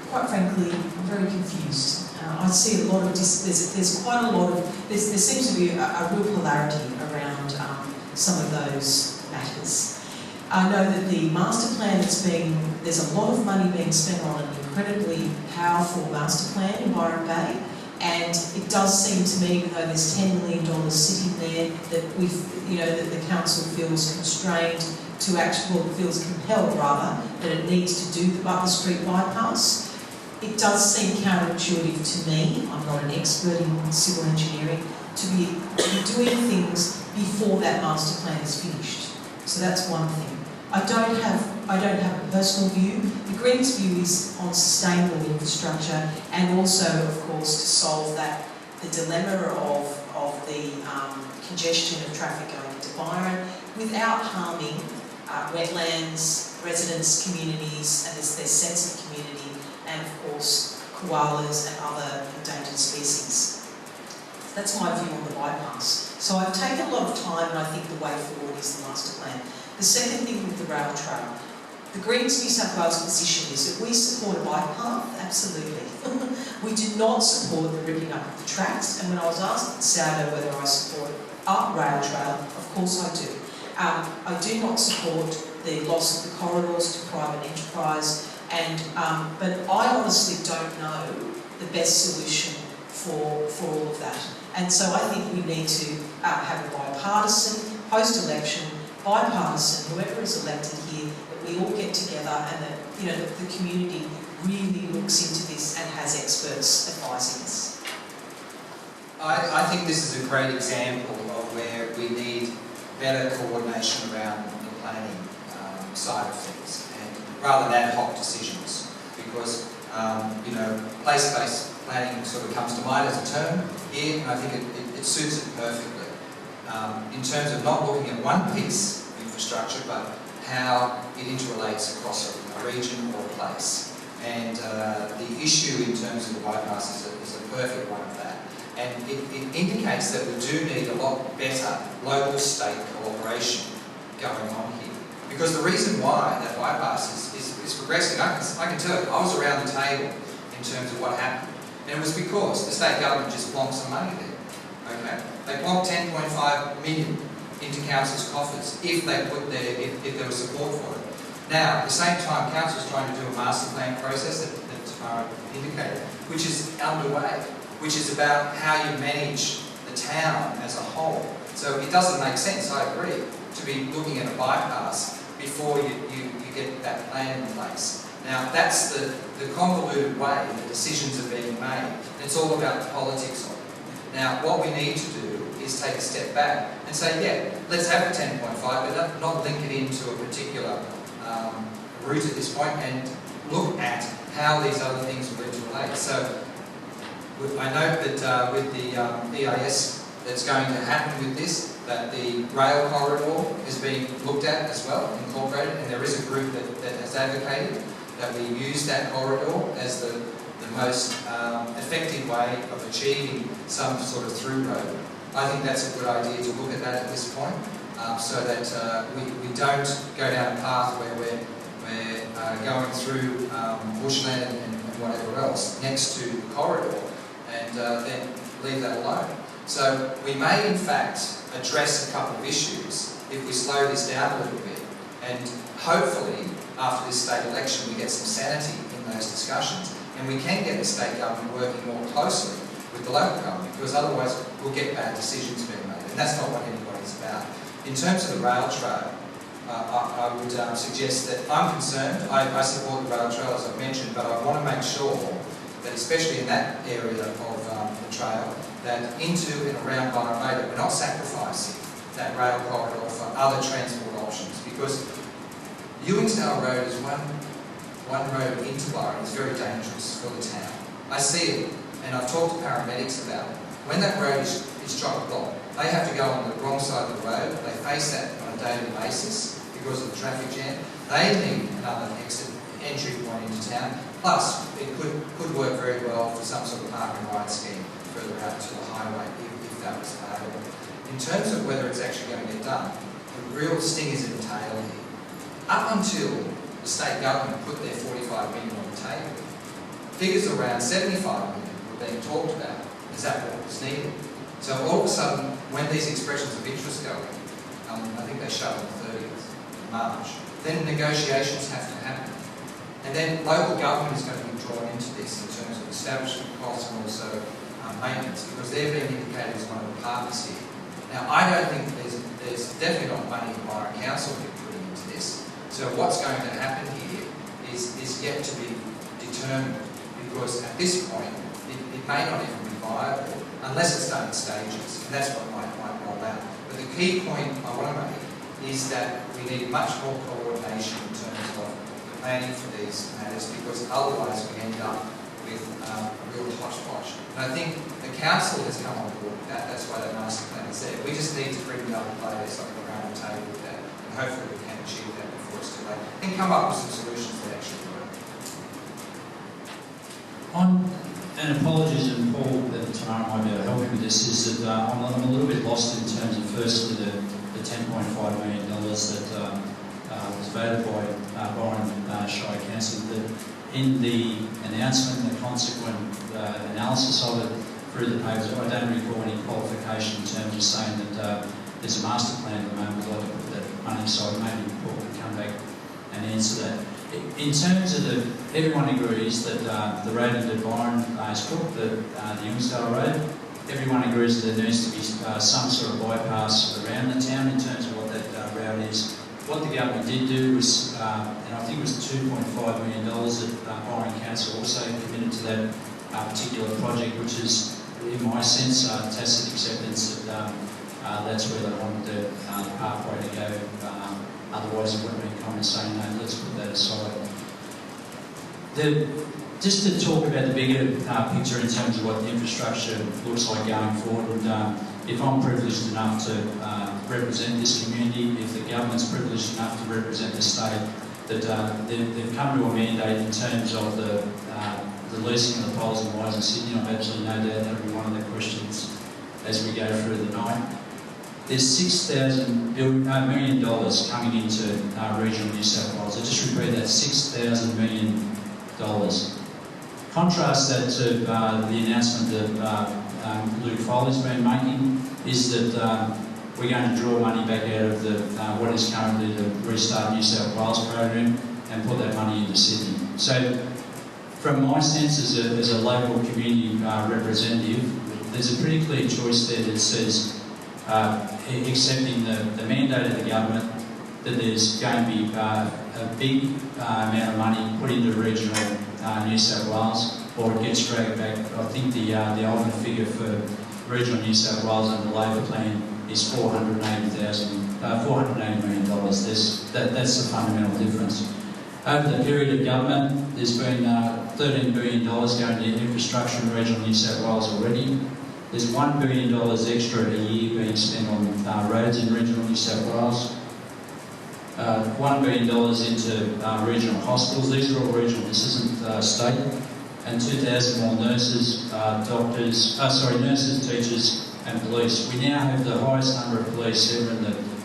quite frankly, I'm very confused. I see a lot of, there's quite a lot of, there seems to be a real polarity around some of those matters. I know that the master plan there's a lot of money being spent on an incredibly powerful master plan in Byron Bay, and it does seem to me, even though there's $10 million sitting there, that that the council feels constrained to feels compelled rather, that it needs to do the Butler Street bypass. It does seem counterintuitive to me, I'm not an expert in civil engineering, to be doing things before that master plan is finished. So that's one thing. I don't have a personal view. The Greens' view is on sustainable infrastructure, and also, of course, to solve the dilemma of the congestion of traffic going into Byron without harming wetlands, residents, communities, and their sense of community, and of course koalas and other endangered species. That's my view on the bypass. So I've taken a lot of time, and I think the way forward is the master plan. The second thing with the rail trail, the Greens New South Wales position is that we support a bike path, absolutely. We do not support the ripping up of the tracks, and when I was asked at Sourdough whether I support a rail trail, of course I do. I do not support the loss of the corridors to private enterprise, but I honestly don't know the best solution for all of that. And so I think we need to have a bipartisan, post-election, bipartisan, whoever is elected here, that we all get together and that the community really looks into this and has experts advising us. I think this is a great example of where we need better coordination around the planning side of things, and rather than ad hoc decisions, because place-based planning sort of comes to mind as a term here, and I think it suits it perfectly. In terms of not looking at one piece of infrastructure, but how it interrelates across a region or a place. And the issue in terms of the bypass is a perfect one of that. And it indicates that we do need a lot better local-state cooperation going on here. Because the reason why that bypass is progressing, I can tell you, I was around the table in terms of what happened. And it was because the state government just plonked some money there. Okay? They plonked 10.5 million into council's coffers if there was support for it. Now, at the same time, council's trying to do a master plan process that Tamara indicated, which is underway, which is about how you manage the town as a whole. So it doesn't make sense, I agree, to be looking at a bypass before you get that plan in place. Now, that's the convoluted way the decisions are being made. It's all about the politics of it. Now, what we need to do is take a step back and say, yeah, let's have a 10.5, but not link it into a particular route at this point, and look at how these other things will interrelate. So, I note that with the EIS that's going to happen with this, that the rail corridor is being looked at as well, incorporated, and there is a group that has advocated that we use that corridor as the most effective way of achieving some sort of through road I think that's a good idea to look at that at this point, so that we don't go down a path where we're going through bushland and whatever else next to the corridor, and then leave that alone. So we may in fact address a couple of issues if we slow this down a little bit, and hopefully after this state election we get some sanity in those discussions, and we can get the state government working more closely with the local government, because otherwise we'll get bad decisions being made, and that's not what anybody's about. In terms of the rail trail, I would suggest that I'm concerned. I support the rail trail, as I've mentioned, but I want to make sure that, especially in that area of the trail, that into and around Byron Bay, that we're not sacrificing that rail corridor for other transport options, because Ewingsdale Road is one road into Byron is very dangerous for the town. I see it, and I've talked to paramedics about it. When that road is chock-a-block, they have to go on the wrong side of the road. They face that on a daily basis because of the traffic jam. They need another entry point into town. Plus, it could work very well for some sort of park and ride scheme further out to the highway if that was available. In terms of whether it's actually going to get done, the real sting is in the tail here. Up until the state government put their 45 million on the table, figures around 75 million were being talked about. Is that what was needed? So all of a sudden, when these expressions of interest go in, I think they shut on the 30th of March, then negotiations have to happen. And then local government is going to be drawn into this in terms of establishment costs and also maintenance, because they're being indicated as one of the partners here. Now, I don't think there's definitely not money the Byron Council will be putting into this. So what's going to happen here is yet to be determined, because at this point, it may not even be viable unless it's done in stages, and that's what might roll out. But the key point I want to make is that we need much more coordination in terms of the planning for these matters, because otherwise we end up with a real hodgepodge. And I think the council has come on board with that. That's why the master plan is there. We just need to bring the other players around the table with that, and hopefully we can achieve that before it's too late, and come up with some solutions that actually work. And apologies, and Paul, that Tamara might be able to help me with this, is that I'm a little bit lost in terms of firstly the $10.5 million that was voted by Byron Shire Council. That in the announcement, the consequent analysis of it through the papers, I don't recall any qualification in terms of saying that there's a master plan at the moment. We'd like to put that money aside. Maybe Paul can come back and answer that. In terms of everyone agrees that the road into Byron is crooked, the Ewingsdale Road. Everyone agrees that there needs to be some sort of bypass around the town in terms of what that route is. What the government did do was, and I think it was $2.5 million that Byron Council also committed to that particular project, which is, in my sense, tacit acceptance that that's where they wanted the pathway to go. Otherwise, it wouldn't be common saying, no, let's put that aside. Just to talk about the bigger picture in terms of what the infrastructure looks like going forward, and if I'm privileged enough to represent this community, if the government's privileged enough to represent the state, that they've come to a mandate in terms of the leasing of the poles and wires in Sydney. I've absolutely no doubt that'll be one of the questions as we go through the night. There's $6,000 million coming into regional New South Wales. I just repeat that, $6,000 million. Contrast that to the announcement that Luke Foley's been making, is that we're going to draw money back out of the what is currently the Restart New South Wales program and put that money into Sydney. So, from my sense as a local community representative, there's a pretty clear choice there that says accepting the mandate of the government that there's going to be a big amount of money put into regional New South Wales, or it gets dragged back. I think the ultimate figure for regional New South Wales under the Labor plan is $480 million. That's the fundamental difference. Over the period of government, there's been $13 billion going to infrastructure in regional New South Wales already. There's $1 billion extra a year being spent on roads in regional New South Wales. $1 billion into regional hospitals. These are all regional, this isn't state. And 2,000 more nurses, nurses, teachers and police. We now have the highest number of police ever in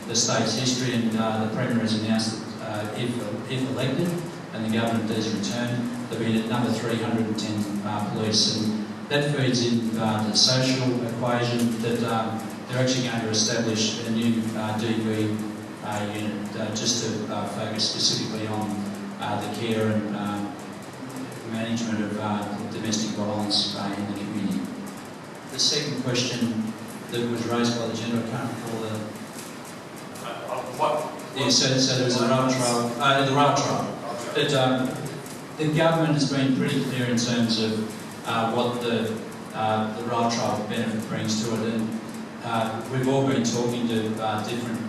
the state's history, and the Premier has announced that if elected and the government does return, there'll be at number 310 police, and that feeds into the social equation that they're actually going to establish a new DV unit just to focus specifically on the care and management of domestic violence in the community. The second question that was raised by the gentleman, I can't recall the... Yeah, so there was a rail trial. The rail trial. That the government has been pretty clear in terms of what the rail trial benefit brings to it, and we've all been talking to different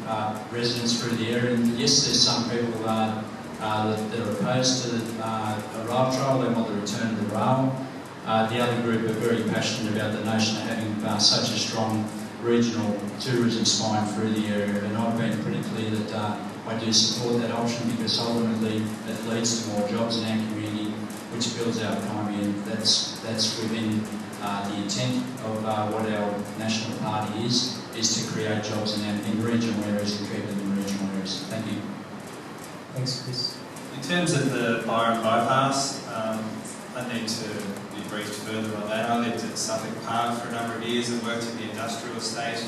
residents through the area, and yes, there's some people that are opposed to a rail trial, they want the return of the rail. The other group are very passionate about the notion of having such a strong regional tourism spine through the area, and I've been pretty clear that I do support that option because ultimately it leads to more jobs in our community, which builds our economy, and that's within the intent of what our national party is to create jobs in regional areas and keep them in regional areas. Thank you. Thanks, Chris. In terms of the Byron bypass, I need to be briefed further on that. I lived at Suffolk Park for a number of years and worked in the industrial estate,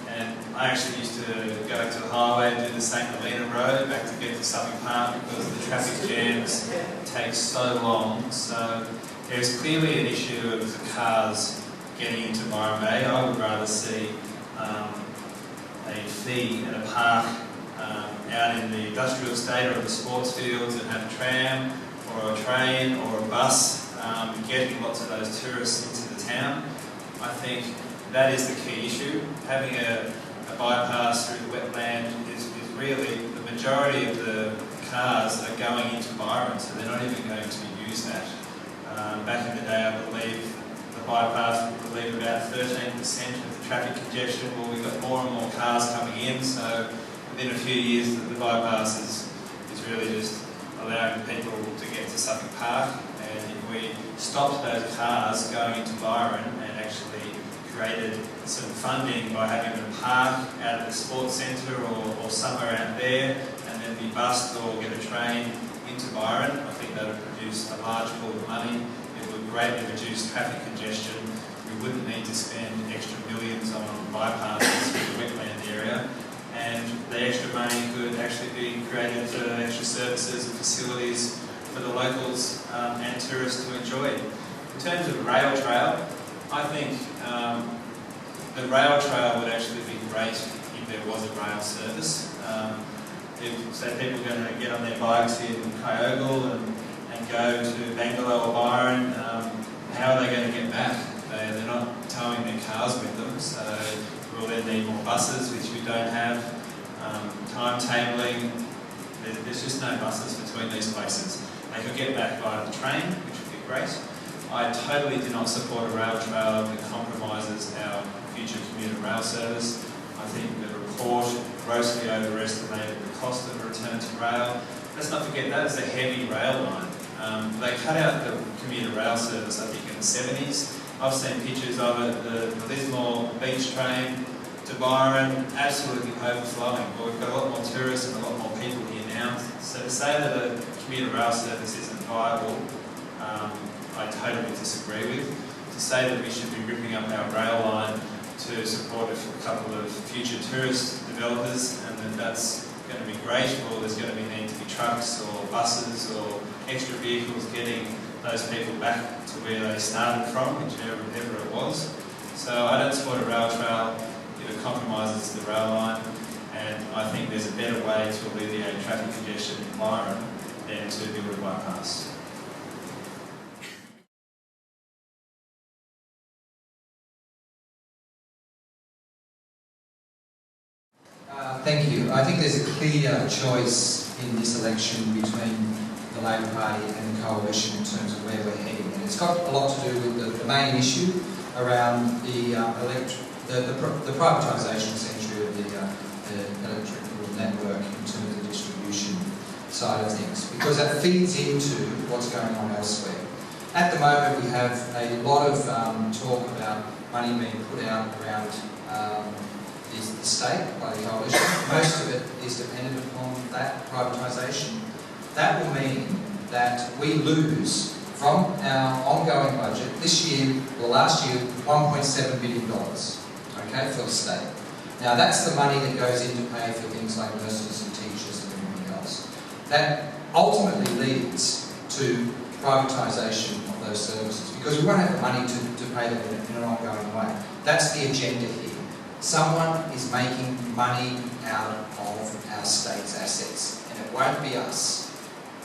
and I actually used to go to the highway and do the St Helena Road back to get to Suffolk Park because the traffic jams take so long. So there's clearly an issue of the cars getting into Byron Bay. I would rather see a fee and a park out in the industrial estate or in the sports fields and have a tram or a train or a bus getting lots of those tourists into the town. I think that is the key issue. Having a bypass through the wetland is really, the majority of the cars are going into Byron, so they're not even going to use that. Back in the day, I believe the bypass would relieve about 13% of the traffic congestion. Well, we've got more and more cars coming in, so within a few years the bypass is really just allowing people to get to Suffolk Park, and if we stopped those cars going into Byron and actually created some funding by having them park out at the sports centre or somewhere out there and then be bussed or get a train into Byron, I think that would produce a large pool of money. It would greatly reduce traffic congestion. We wouldn't need to spend extra millions on bypasses through the wetland area, and the extra money could actually be created for extra services and facilities for the locals and tourists to enjoy. In terms of rail trail, I think the rail trail would actually be great if there was a rail service. If, say, people are going to get on their bikes in Kyogle and go to Bangalore or Byron, how are they going to get back? They're not towing their cars with them, so we'll then need more buses, which we don't have. Timetabling, there's just no buses between these places. They could get back via the train, which would be great. I totally do not support a rail trail that compromises our future commuter rail service. I think the report grossly overestimated the cost of a return to rail. Let's not forget that is a heavy rail line. They cut out the commuter rail service, I think, in the 70s. I've seen pictures of it, the Lismore beach train to Byron, absolutely overflowing. Well, we've got a lot more tourists and a lot more people here now. So to say that a commuter rail service isn't viable, I totally disagree with. To say that we should be ripping up our rail line to support a couple of future tourist developers and that that's going to be great, or there's going to need to be trucks or buses or extra vehicles getting those people back to where they started from, whichever it was. So I don't support a rail trail if it compromises the rail line, and I think there's a better way to alleviate traffic congestion in Byron than to build a bypass. Thank you. I think there's a clear choice in this election between the Labor Party and the Coalition in terms of where we're heading. And it's got a lot to do with the main issue around the privatisation, essentially, of the electrical network in terms of the distribution side of things, because that feeds into what's going on elsewhere. At the moment, we have a lot of talk about money being put out around the state by the coalition. Most of it is dependent upon that privatisation. That will mean that we lose from our ongoing budget this year, or last year, $1.7 billion, okay, for the state. Now that's the money that goes in to pay for things like nurses and teachers and everything else. That ultimately leads to privatisation of those services because we won't have the money to pay them in an ongoing way. That's the agenda here. Someone is making money out of our state's assets, and it won't be us.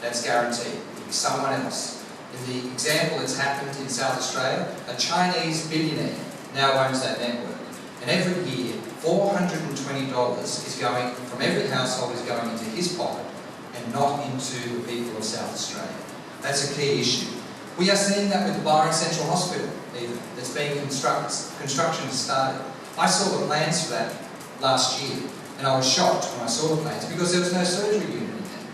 That's guaranteed. It'll be someone else. In the example that's happened in South Australia, a Chinese billionaire now owns that network, and every year $420 is going from every household is going into his pocket and not into the people of South Australia. That's a key issue. We are seeing that with the Byron Central Hospital, even, that's being construction has started. I saw the plans for that last year, and I was shocked when I saw the plans because there was no surgery unit in there.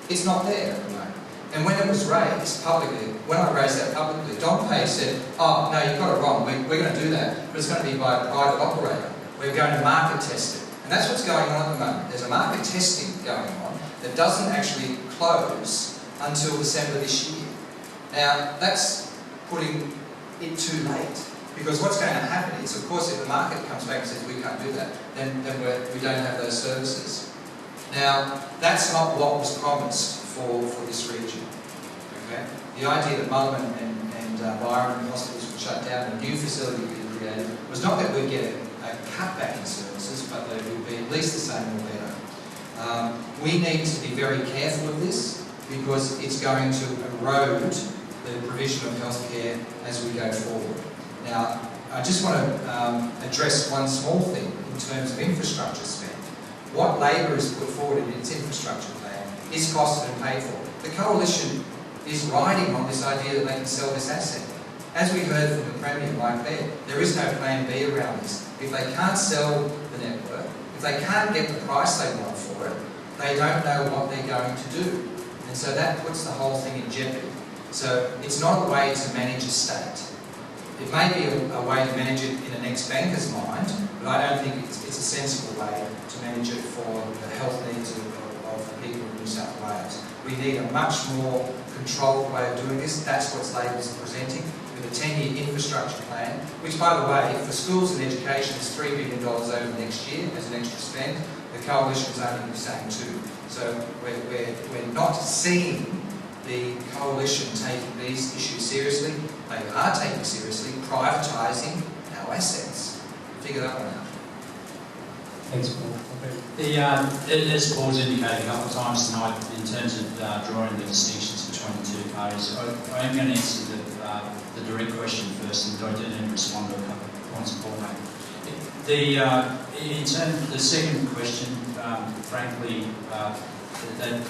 It's not there at the moment. And when it was raised publicly, when I raised that publicly, Don Page said, "Oh, no, you got it wrong. We're going to do that, but it's going to be by a private operator. We're going to market test it." And that's what's going on at the moment. There's a market testing going on that doesn't actually close until December this year. Now, that's putting it too late. Because what's going to happen is, of course, if the market comes back and says we can't do that, then we don't have those services. Now, that's not what was promised for this region. Okay? The idea that Mulliman and Byron hospitals would shut down and a new facility would be created was not that we'd get a cutback in services, but that it would be at least the same or better. We need to be very careful of this because it's going to erode the provision of healthcare as we go forward. Now, I just want to address one small thing in terms of infrastructure spend. What Labor has put forward in its infrastructure plan is costed and paid for. The Coalition is riding on this idea that they can sell this asset. As we heard from the Premier, Mike Baird, there is no plan B around this. If they can't sell the network, if they can't get the price they want for it, they don't know what they're going to do. And so that puts the whole thing in jeopardy. So it's not a way to manage a state. It may be a way to manage it in an ex-banker's mind, but I don't think it's a sensible way to manage it for the health needs of the people of New South Wales. We need a much more controlled way of doing this. That's what Labor's presenting, with a 10-year infrastructure plan, which, by the way, for schools and education is $3 billion over next year as an extra spend. The Coalition's only saying $2 billion. So we're not seeing the Coalition taking these issues seriously. They are taking seriously privatising our assets. Figure that one out. Thanks, Paul. As Paul's indicated a couple of times tonight, in terms of drawing the distinctions between the two parties, I am going to answer the direct question first, and I do need to respond to a couple of points Paul made. In terms of the second question, frankly, that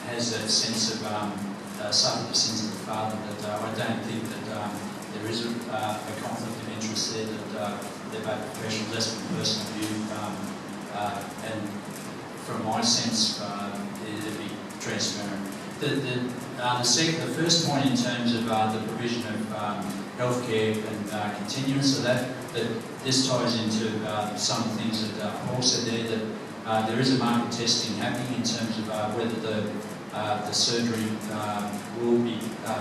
has a sense of some of the sins of the father that I don't think that there is a conflict of interest there, that they're both professionals. That's my personal view, and from my sense, it'd be transparent. The first point in terms of the provision of healthcare and continuance of that this ties into some of the things that Paul said there, that there is a market testing happening in terms of whether the surgery will be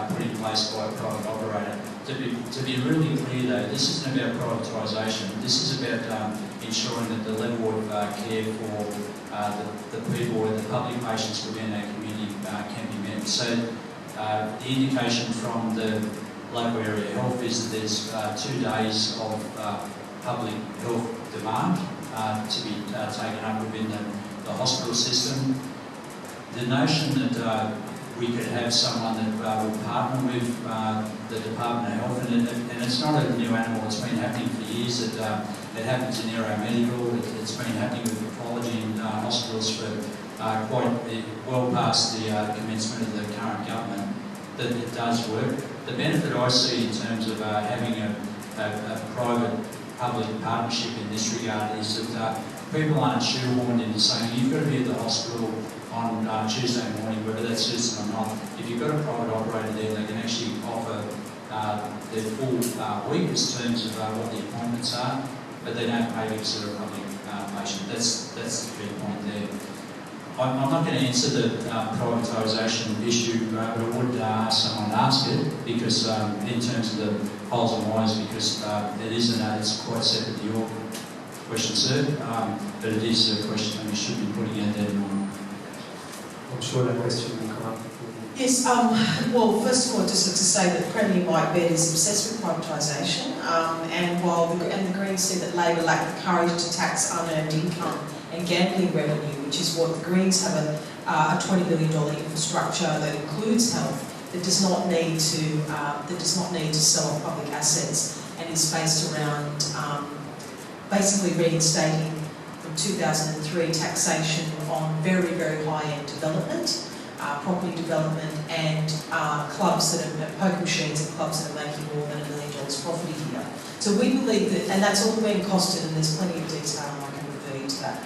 put in place by a private operator. To be really clear though, this isn't about privatisation. This is about ensuring that the level of care for the people and the public patients within our community can be met. So the indication from the local area health is that there's 2 days of public health demand to be taken up within the hospital system. The notion that we could have someone that would partner with the Department of Health, and it's not a new animal, it's been happening for years. It happens in aeromedical, it's been happening with pathology in hospitals for quite well past the commencement of the current government, that it does work. The benefit I see in terms of having a private-public partnership in this regard is that people aren't shoehorned into saying you've got to be at the hospital on Tuesday morning, whether that suits them or not. If you've got a private operator there, they can actually offer their full week in terms of what the appointments are, but they don't pay because they're a public patient. That's the key point there. I'm not going to answer the privatisation issue, but I would ask someone to ask it, because in terms of the holes and wires, because it is it's quite separate to your question, sir, but it is a question that we should be putting out there more. I'm sure that question will come up. Yes, well, first of all, I'd just like to say that Premier Mike Baird is obsessed with privatisation, and while the Greens said that Labor lacked the courage to tax unearned income and gambling revenue, which is what the Greens have a $20 billion infrastructure that includes health, that does not need to sell off public assets, and is based around basically reinstating from 2003 taxation on very, very high-end development, property development, and clubs that are poker machines and clubs that are making more than $1 million profit a year. So we believe that, and that's all been costed, and there's plenty of detail, and I can refer you to that,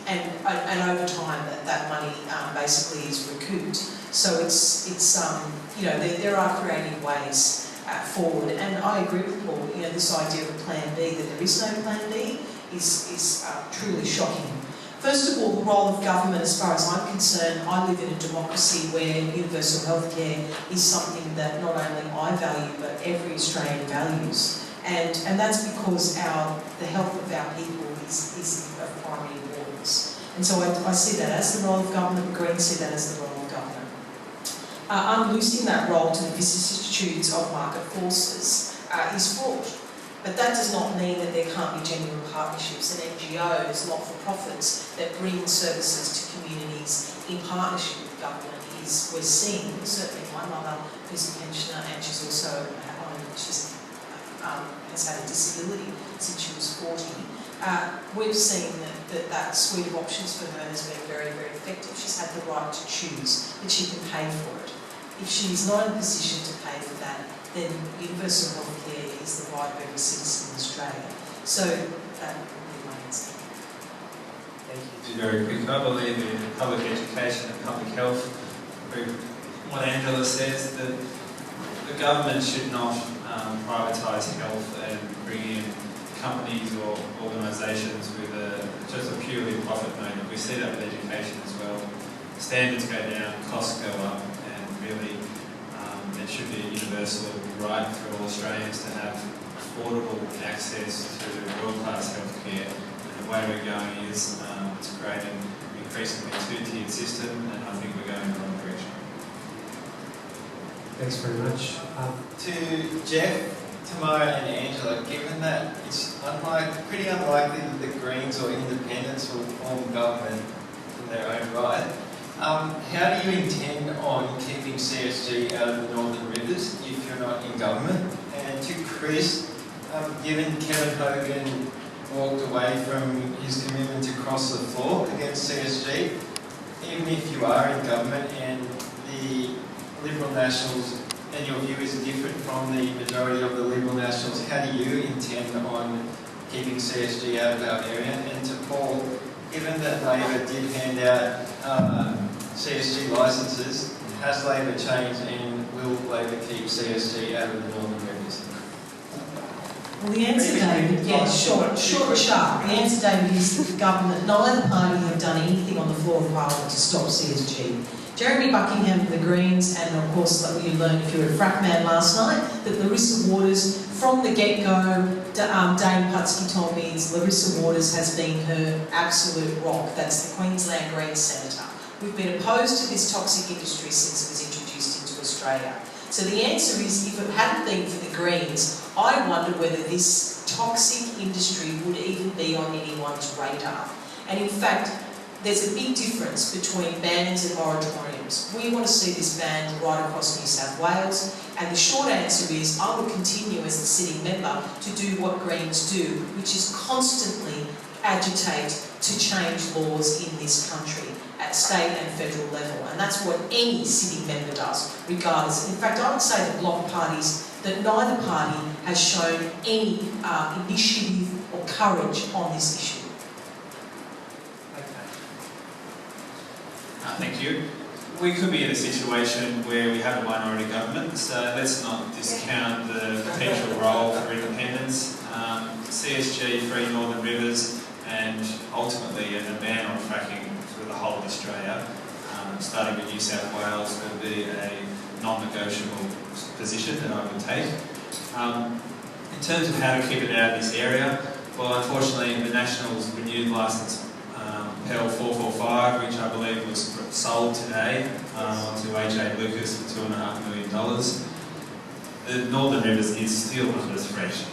and over time that money basically is recouped. So it's you know, there are creative ways forward, and I agree with Paul. You know, this idea of a plan B, that there is no plan B, is truly shocking. First of all, the role of government, as far as I'm concerned, I live in a democracy where universal healthcare is something that not only I value, but every Australian values. And that's because the health of our people is of primary importance. And so I see that as the role of government. The Greens see that as the role of government. Unloosing that role to the vicissitudes of market forces is fraught. But that does not mean that there can't be genuine partnerships and NGOs, not-for-profits, that bring services to communities in partnership with government. We're seeing, certainly my mother, who's a pensioner, and she's also has had a disability since she was 40. We've seen that suite of options for her has been very, very effective. She's had the right to choose, that she can pay for it. If she's not in a position to pay for that, then universal healthcare is the right of every citizen in Australia. So that would be my answer. Thank you. Very quick. I believe in public education and public health. What Angela says, that the government should not privatise health and bring in companies or organisations with just a purely profit motive. We see that with education as well. Standards go down, costs go up, and really it should be a universal right for all Australians to have affordable access to world-class healthcare. And the way we're going is to create an increasingly two-tiered system, and I think we're going in the wrong direction. Thanks very much. To Jeff, Tamara and Angela, given that it's pretty unlikely that the Greens or Independents will form government in their own right, how do you intend on keeping CSG out of the Northern Rivers if you're not in government? And to Chris, given Kevin Hogan walked away from his commitment to cross the floor against CSG, even if you are in government and the Liberal Nationals, and your view is different from the majority of the Liberal Nationals, how do you intend on keeping CSG out of our area? And to Paul, given that Labor did hand out CSG licences, has Labor changed and will Labor keep CSG out of the Northern Rivers? Well, the answer, David, short and sharp. The answer, David, is that the government, neither party have done anything on the floor of Parliament to stop CSG. Jeremy Buckingham from the Greens, and of course, like you learned if you were a frack man last night, that Larissa Waters, from the get-go, Dane Putsky told me Larissa Waters has been her absolute rock. That's the Queensland Greens Senator. We've been opposed to this toxic industry since it was introduced into Australia. So the answer is, if it hadn't been for the Greens, I wonder whether this toxic industry would even be on anyone's radar. And in fact, there's a big difference between bans and moratoriums. We want to see this banned right across New South Wales, and the short answer is I will continue as the sitting member to do what Greens do, which is constantly agitate to change laws in this country at state and federal level, and that's what any sitting member does, regardless. In fact, I would say that bloc parties, that neither party has shown any initiative or courage on this issue. Thank you. we could be in a situation where we have a minority government, so let's not discount the potential role for independence. CSG, Free Northern Rivers, and ultimately a ban on fracking for the whole of Australia, starting with New South Wales, would be a non-negotiable position that I would take. In terms of how to keep it out of this area, well, unfortunately, the Nationals renewed licence PEL 445, which I believe was sold today to AJ Lucas for $2.5 million. The Northern Rivers is still under threat.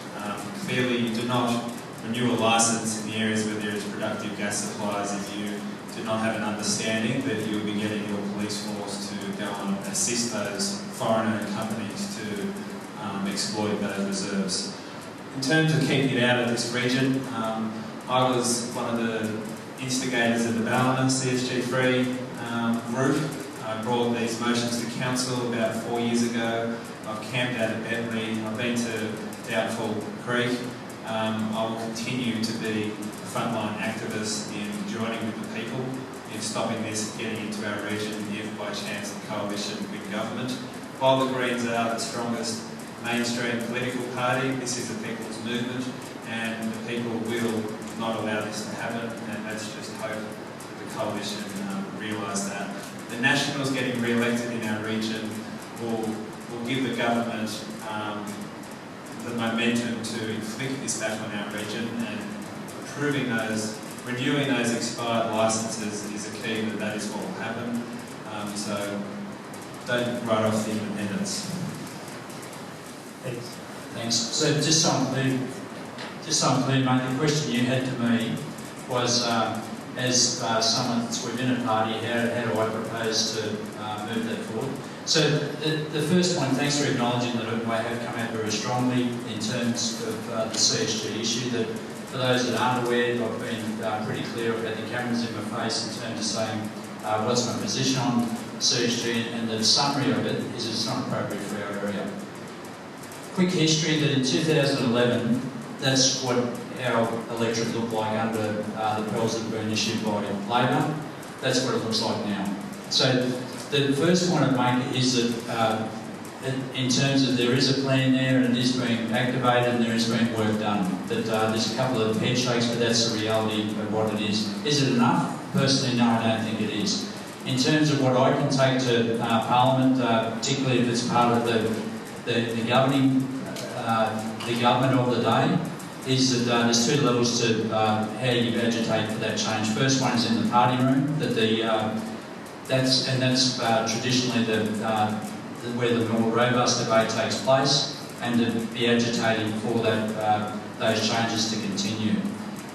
Clearly, you do not renew a licence in the areas where there is productive gas supplies if you do not have an understanding that you will be getting your police force to go and assist those foreign-owned companies to exploit those reserves. In terms of keeping it out of this region, I was one of the instigators of the Ballina CSG Free group. I brought these motions to council about 4 years ago. I've camped out at Bentley. I've been to Doubtful Creek. I will continue to be a frontline activist in joining with the people in stopping this getting into our region if by chance the coalition win government. While the Greens are the strongest mainstream political party, this is a people's movement and the people will not allow this to happen, and let's just hope that the coalition realise that. The Nationals getting re-elected in our region will give the government the momentum to inflict this back on our region, and renewing those expired licences is a key that is what will happen. So don't write off the independence. Thanks. So just so I'm clear, mate, the question you had to me was, as someone that's within a party, how do I propose to move that forward? So the first point, thanks for acknowledging that I have come out very strongly in terms of the CSG issue. That for those that aren't aware, I've been pretty clear about the cameras in my face in terms of saying what's my position on CSG, and the summary of it is it's not appropriate for our area. Quick history that in 2011, that's what our electorate looked like under the PELs that have been issued by Labor. That's what it looks like now. So the first point I'd make is that in terms of there is a plan there and it is being activated and there is being work done. That there's a couple of head shakes, but that's the reality of what it is. Is it enough? Personally, no, I don't think it is. In terms of what I can take to Parliament, particularly if it's part of the government of the day, is that there's two levels to how you agitate for that change. First one is in the party room, that's traditionally where the more robust debate takes place, and to be agitating for those changes to continue.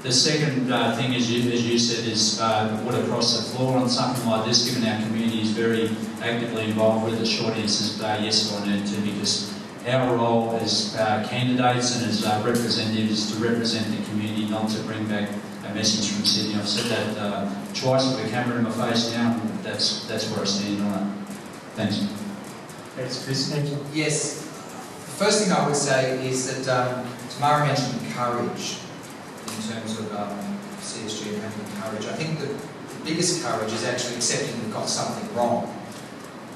The second thing, as you said, is what across the floor on something like this, given our community is very actively involved with. The short answer is yes, I need to, because our role as candidates and as representatives is to represent the community, not to bring back a message from Sydney. I've said that twice with a camera in my face now, and that's where I stand on it. Thanks. Thanks, Chris. Thank you. Yes. The first thing I would say is that Tamara mentioned courage in terms of CSG and having courage. I think the biggest courage is actually accepting we've got something wrong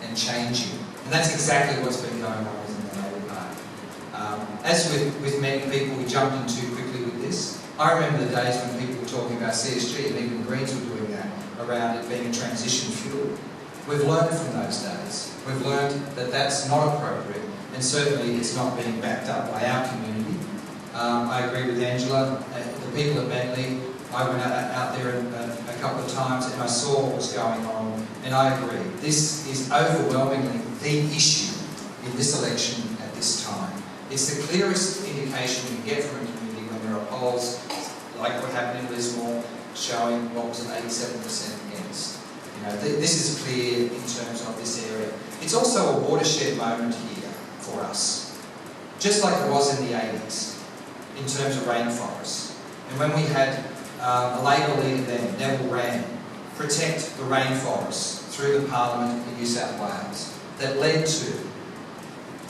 and changing. And that's exactly what's been going on within the Labor Party. As with many people, we jumped in too quickly with this. I remember the days when people were talking about CSG, and even the Greens were doing that, around it being a transition fuel. We've learned from those days. We've learned that that's not appropriate, and certainly it's not being backed up by our community. I agree with Angela. The people at Bentley, I went out there a couple of times and I saw what was going on, and I agree. This is overwhelmingly the issue in this election at this time. It's the clearest indication you get from a community when there are polls, like what happened in Lismore, showing what was an 87% against. You know, this is clear in terms of this area. It's also a watershed moment here for us, just like it was in the 80s in terms of rainforests. And when we had a Labor leader then, Neville Wran, protect the rainforests through the Parliament in New South Wales, that led to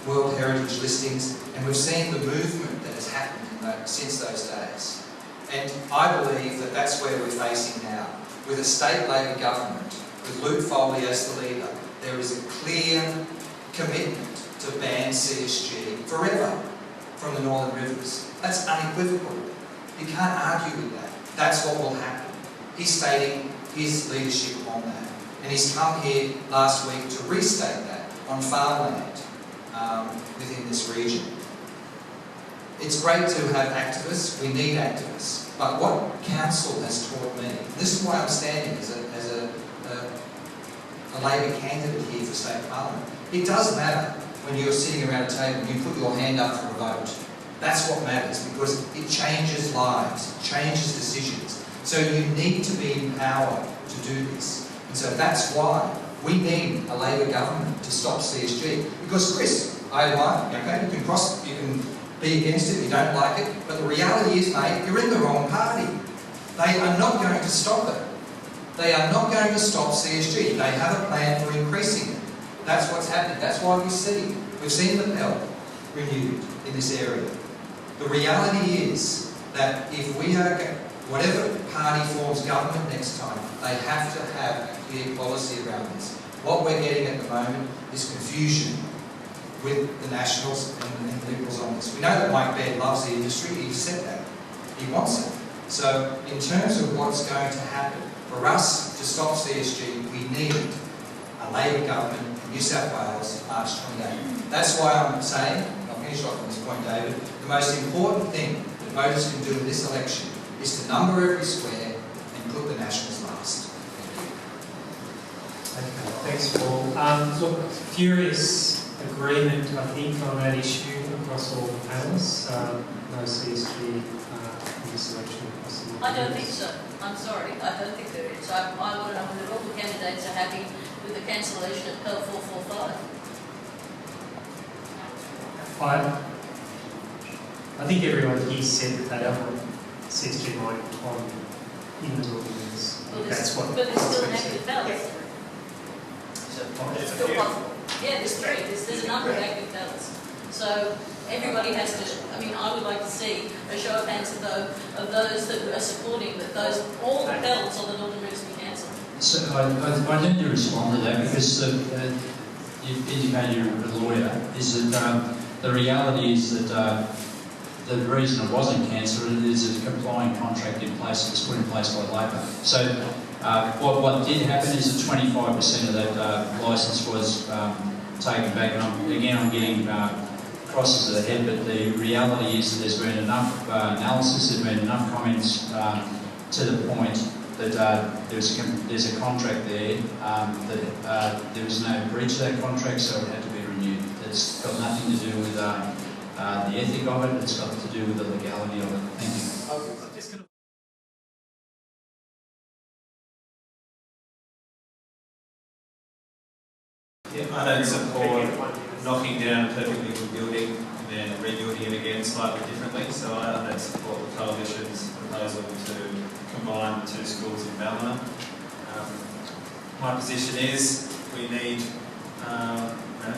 World Heritage listings, and we've seen the movement that has happened since those days. And I believe that that's where we're facing now, with a state Labor government with Luke Foley as the leader, there is a clear commitment to ban CSG forever from the Northern Rivers. That's unequivocal. You can't argue with that. That's what will happen. He's stating his leadership on that. And he's come here last week to restate that on farmland within this region. It's great to have activists. We need activists. But what council has taught me, this is why I'm standing as a Labor candidate here for State Parliament. It does matter when you're sitting around a table and you put your hand up for a vote. That's what matters, because it changes lives, it changes decisions. So you need to be empowered to do this. And so that's why we need a Labor government to stop CSG. Because Chris, I admire, okay, you can be against it, you don't like it, but the reality is, mate, you're in the wrong party. They are not going to stop it. They are not going to stop CSG. They have a plan for increasing it. That's what's happening. That's why we've seen the PEL renewed in this area. The reality is that if we are, whatever party forms government next time, they have to have a clear policy around this. What we're getting at the moment is confusion with the Nationals and the Liberals on this. We know that Mike Baird loves the industry. He said that. He wants it. So in terms of what's going to happen, for us to stop CSG, we need a Labor government in New South Wales, March 28. That's why I'm saying, I'll finish off on this point, David, the most important thing that voters can do in this election is to number every square and put the Nationals last. Thank you. Okay, thanks, Paul. Look, furious agreement, I think, on that issue across all the panellists. No CSG in this election across the I don't think so. I'm sorry, I don't think there is. I want to know whether all the candidates are happy with the cancellation of PEL 445. I think everyone here said that they don't want CSG mining on in the wilderness. Well, That's what. but there's still an active balance. It's still possible. Yeah, there's three. There's a number of active ballots. So everybody has to. I mean, I would like to see a show of hands of those that are supporting that all the ballots on the Northern Rivers be cancelled. So I need to respond to that, because you indicated you're a lawyer. Is that the reality is that the reason it wasn't cancelled is a complying contract in place that was put in place by Labor. So what did happen is that 25% of that licence was taken back. And I'm getting crosses of the head, but the reality is that there's been enough analysis, there's been enough comments to the point that there's a contract there, that there was no breach of that contract, so it had to be renewed. It's got nothing to do with the ethic of it, it's got to do with the legality of it. Thank you. I'm just going to Yeah, I don't support knocking down a perfectly good building and then rebuilding it again slightly differently. So I don't support the Coalition's proposal to combine the two schools in Ballina. My position is we need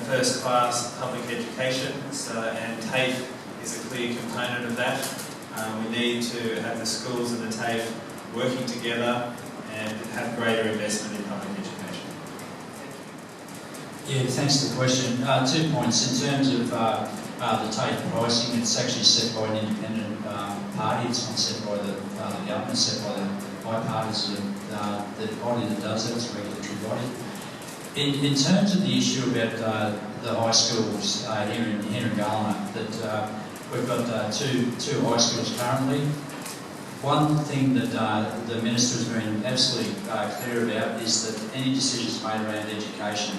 first-class public education, and TAFE is a clear component of that. We need to have the schools and the TAFE working together and have greater investment in public education. Yeah, thanks for the question. 2 points. In terms of the TAFE pricing, it's actually set by an independent party. It's not set by the government, it's set by the bipartisan the body that does it. It's a regulatory body. In terms of the issue about the high schools here in Ballina, that we've got two high schools currently. One thing that the Minister has been absolutely clear about is that any decisions made around education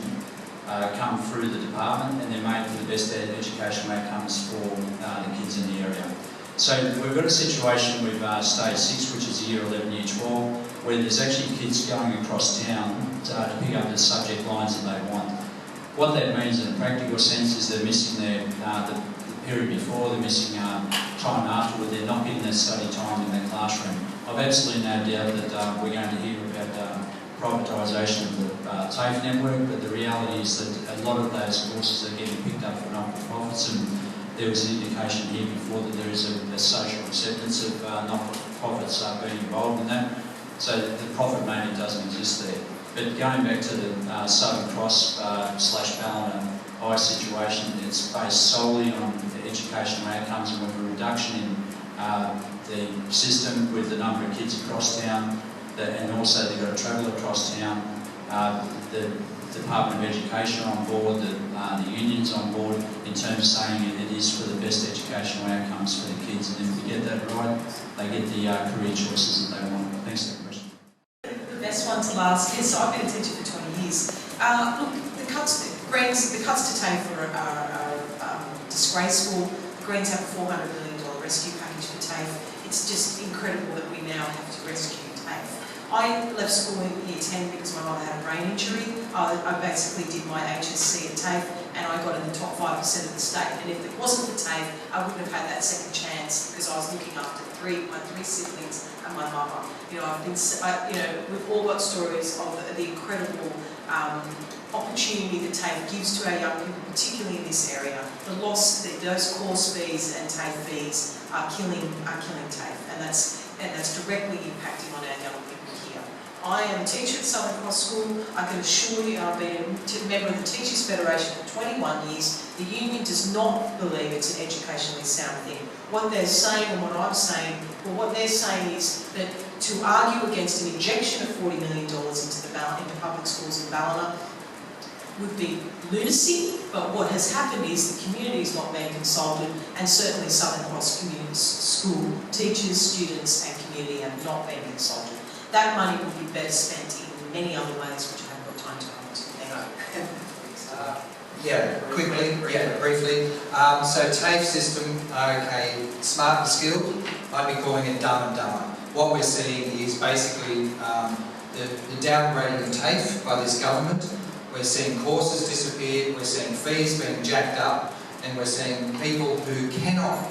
come through the department, and they're made for the best education outcomes for the kids in the area. So we've got a situation with Stage 6, which is year 11, year 12, where there's actually kids going across town to pick up the subject lines that they want. What that means in a practical sense is they're missing the period before, they're missing time afterward, they're not getting that study time in their classroom. I've absolutely no doubt that we're going to hear about privatisation of the TAFE network, but the reality is that a lot of those courses are getting picked up for not-for-profits, and there was an indication here before that there is a social acceptance of not-for-profits being involved in that. So the profit mainly doesn't exist there. But going back to the Southern Cross / Ballina High situation, it's based solely on the educational outcomes, and with a reduction in the system with the number of kids across town, and also they've got to travel across town. The Department of Education are on board, the unions on board in terms of saying it is for the best educational outcomes for the kids, and if we get that right, they get the career choices that they want. Thanks for the question. The best one to last. Yes, I've been a teacher for 20 years. Look, the cuts to TAFE are disgraceful. The Greens have a $400 million rescue package for TAFE. It's just incredible that we now have to rescue TAFE. I left school in year 10 because my mother had a brain injury. I basically did my HSC at TAFE and I got in the top 5% of the state. And if it wasn't for TAFE, I wouldn't have had that second chance because I was looking after my three siblings and my mother. You know, we've all got stories of the incredible opportunity that TAFE gives to our young people, particularly in this area. The loss, those course fees and TAFE fees are killing TAFE, and that's directly impacting on our young people here. I am a teacher at Southern Cross School. I can assure you, I've been a member of the Teachers Federation for 21 years. The union does not believe it's an educationally sound thing. What they're saying and what I'm saying, well, what they're saying is that to argue against an injection of $40 million into public schools in Ballina would be lunacy, but what has happened is the community is not being consulted, and certainly Southern Cross Community School teachers, students and community have not been consulted. That money would be better spent in many other ways, which I haven't got time to go into. Briefly. So TAFE system, okay, smart and skilled, I'd be calling it dumb and dumber. What we're seeing is basically the downgrading of TAFE by this government. We're seeing courses disappear, we're seeing fees being jacked up, and we're seeing people who cannot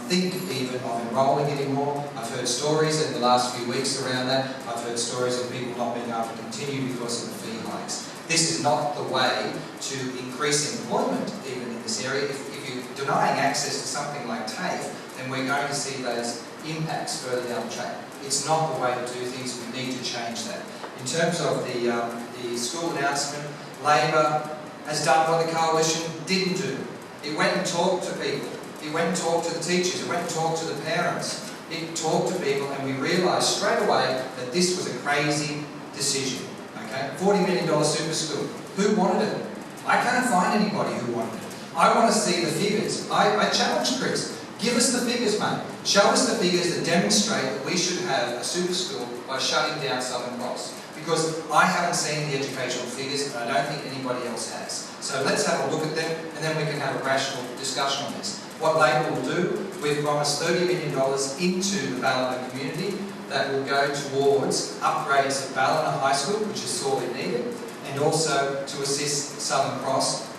think even of enrolling anymore. I've heard stories in the last few weeks around that. I've heard stories of people not being able to continue because of the fee hikes. This is not the way to increase employment even in this area. If you're denying access to something like TAFE, then we're going to see those impacts further down the track. It's not the way to do things. We need to change that. In terms of the school announcement, Labor has done what the coalition didn't do. It went and talked to people. It went and talked to the teachers. It went and talked to the parents. It talked to people, and we realised straight away that this was a crazy decision. Okay, $40 million super school. Who wanted it? I can't find anybody who wanted it. I want to see the figures. I challenge Chris. Give us the figures, mate. Show us the figures that demonstrate that we should have a super school by shutting down Southern Cross. Because I haven't seen the educational figures, and I don't think anybody else has. So let's have a look at them, and then we can have a rational discussion on this. What Labor will do, we've promised $30 million into the Ballina community that will go towards upgrades of Ballina High School, which is sorely needed, and also to assist Southern Cross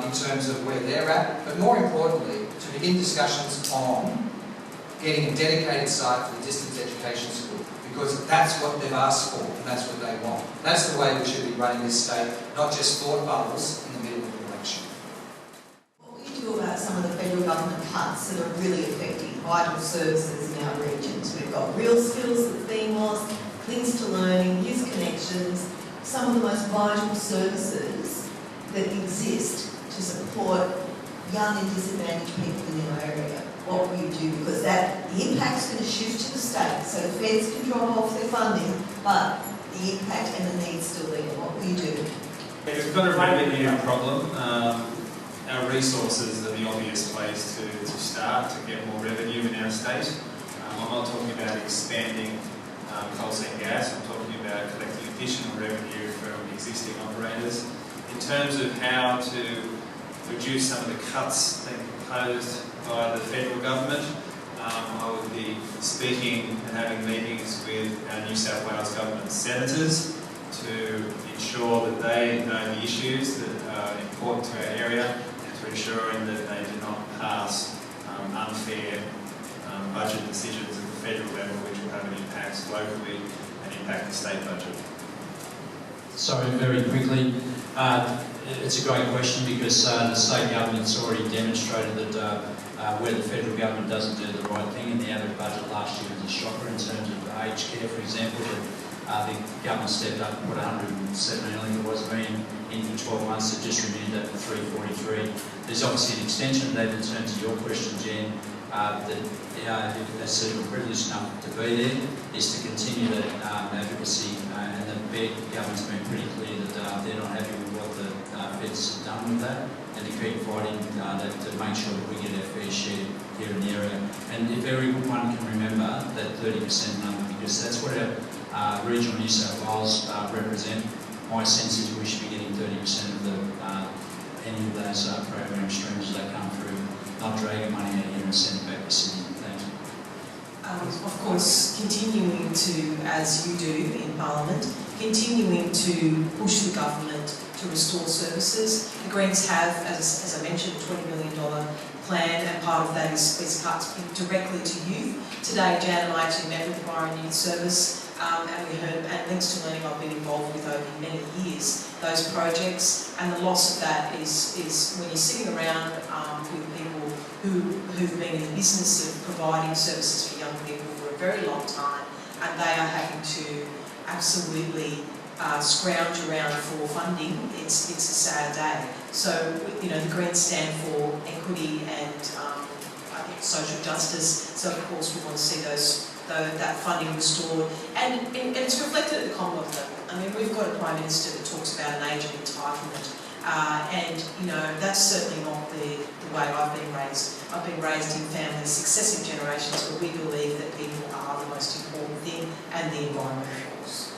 in terms of where they're at, but more importantly, to begin discussions on getting a dedicated site for the distance education school, because that's what they've asked for and that's what they want. That's the way we should be running this state, not just thought bubbles in the middle of the election. What will you do about some of the federal government cuts that are really affecting vital services in our regions? We've got Real Skills that's being lost, Links to Learning, Youth Connections, some of the most vital services that exist to support young and disadvantaged people in our area. What will you do? Because the impact's going to shift to the state, so the feds can drop off their funding, but the impact and the need's still there. What will you do? We've got a revenue problem. Our resources are the obvious place to start to get more revenue in our state. I'm not talking about expanding coal seam gas, I'm talking about collecting additional revenue from existing operators. In terms of how to reduce some of the cuts being proposed by the federal government, I would be speaking and having meetings with our New South Wales government senators to ensure that they know the issues that are important to our area and to ensuring that they do not pass unfair budget decisions at the federal level which will have an impact locally and impact the state budget. Sorry, very quickly. It's a great question because the state government's already demonstrated that where the federal government doesn't do the right thing, and the average budget last year was a shocker in terms of aged care, for example, the government stepped up and put 117 million, it was million in for 12 months. It just renewed that to 343. There's obviously an extension of that. In terms of your question, Jen, that's privileged enough to be there, is to continue that advocacy, and the government's been pretty clear that they're not happy with what the Feds have done with that, and to keep fighting to make sure that we get our fair share here in the area. And if everyone can remember that 30% number, because that's what our regional New South Wales represent. My sense is we should be getting 30% of the any of those program streams as they come through, not dragging money out here and sending it back to Sydney. Thanks. Of course, continuing to, as you do in Parliament, continuing to push the government to restore services. The Greens have, as I mentioned, a $20 million plan, and part of that is cuts directly to youth. Today, Jan and I actually met with the Byron Youth Service, and we heard, and Links to Learning I've been involved with over many years, those projects, and the loss of that is when you're sitting around with people who've been in the business of providing services for young people for a very long time, and they are having to absolutely scrounge around for funding. It's a sad day. So, you know, the Greens stand for equity and I think social justice. So, of course, we want to see that funding restored, and it's reflected at the Commonwealth level. I mean, we've got a Prime Minister that talks about an age of entitlement, and you know, that's certainly not the way I've been raised. I've been raised in families, successive generations, where we believe that people are the most important thing, and the environment, of course.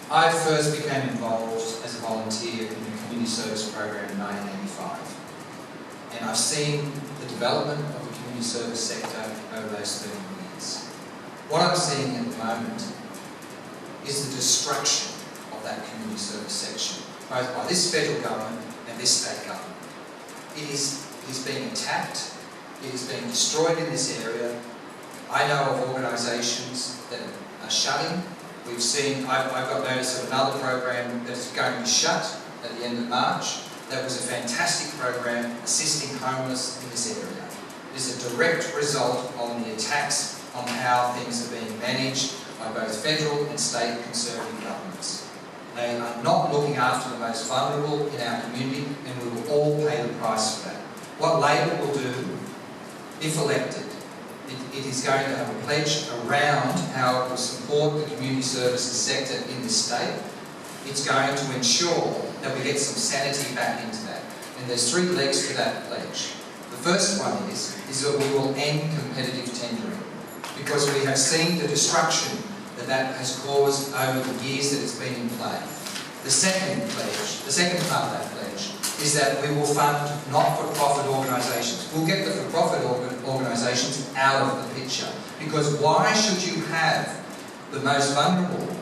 I first became involved as a volunteer in the community service program in 1985, and I've seen the development of the community service sector over those 30 years. What I'm seeing at the moment is the destruction of that community service section, both by this federal government and this state government. It is being attacked, it is being destroyed in this area. I know of organisations that are shutting. We've seen, I've got notice of another program that's going to be shut at the end of March. That was a fantastic program assisting homeless in this area. It is a direct result of the attacks on how things are being managed by both federal and state Conservative governments. They are not looking after the most vulnerable in our community, and we will all pay the price for that. What Labor will do, if elected, it is going to have a pledge around how it will support the community services sector in this state. It's going to ensure that we get some sanity back into that. And there's three legs to that pledge. The first one is that we will end competitive tendering, because we have seen the destruction that has caused over the years that it's been in play. The second pledge, the second part of that pledge, is that we will fund not-for-profit organisations. We'll get the for-profit organisations out of the picture, because why should you have the most vulnerable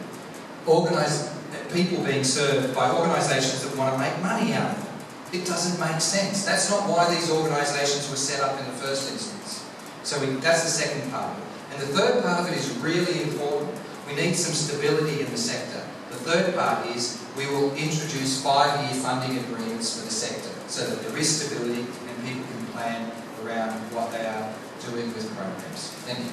people being served by organisations that want to make money out of them? It doesn't make sense. That's not why these organisations were set up in the first instance. So that's the second part of it. And the third part of it is really important. We need some stability in the sector. The third part is we will introduce 5-year funding agreements for the sector, so that there is stability and people can plan around what they are doing with programs. Thank you.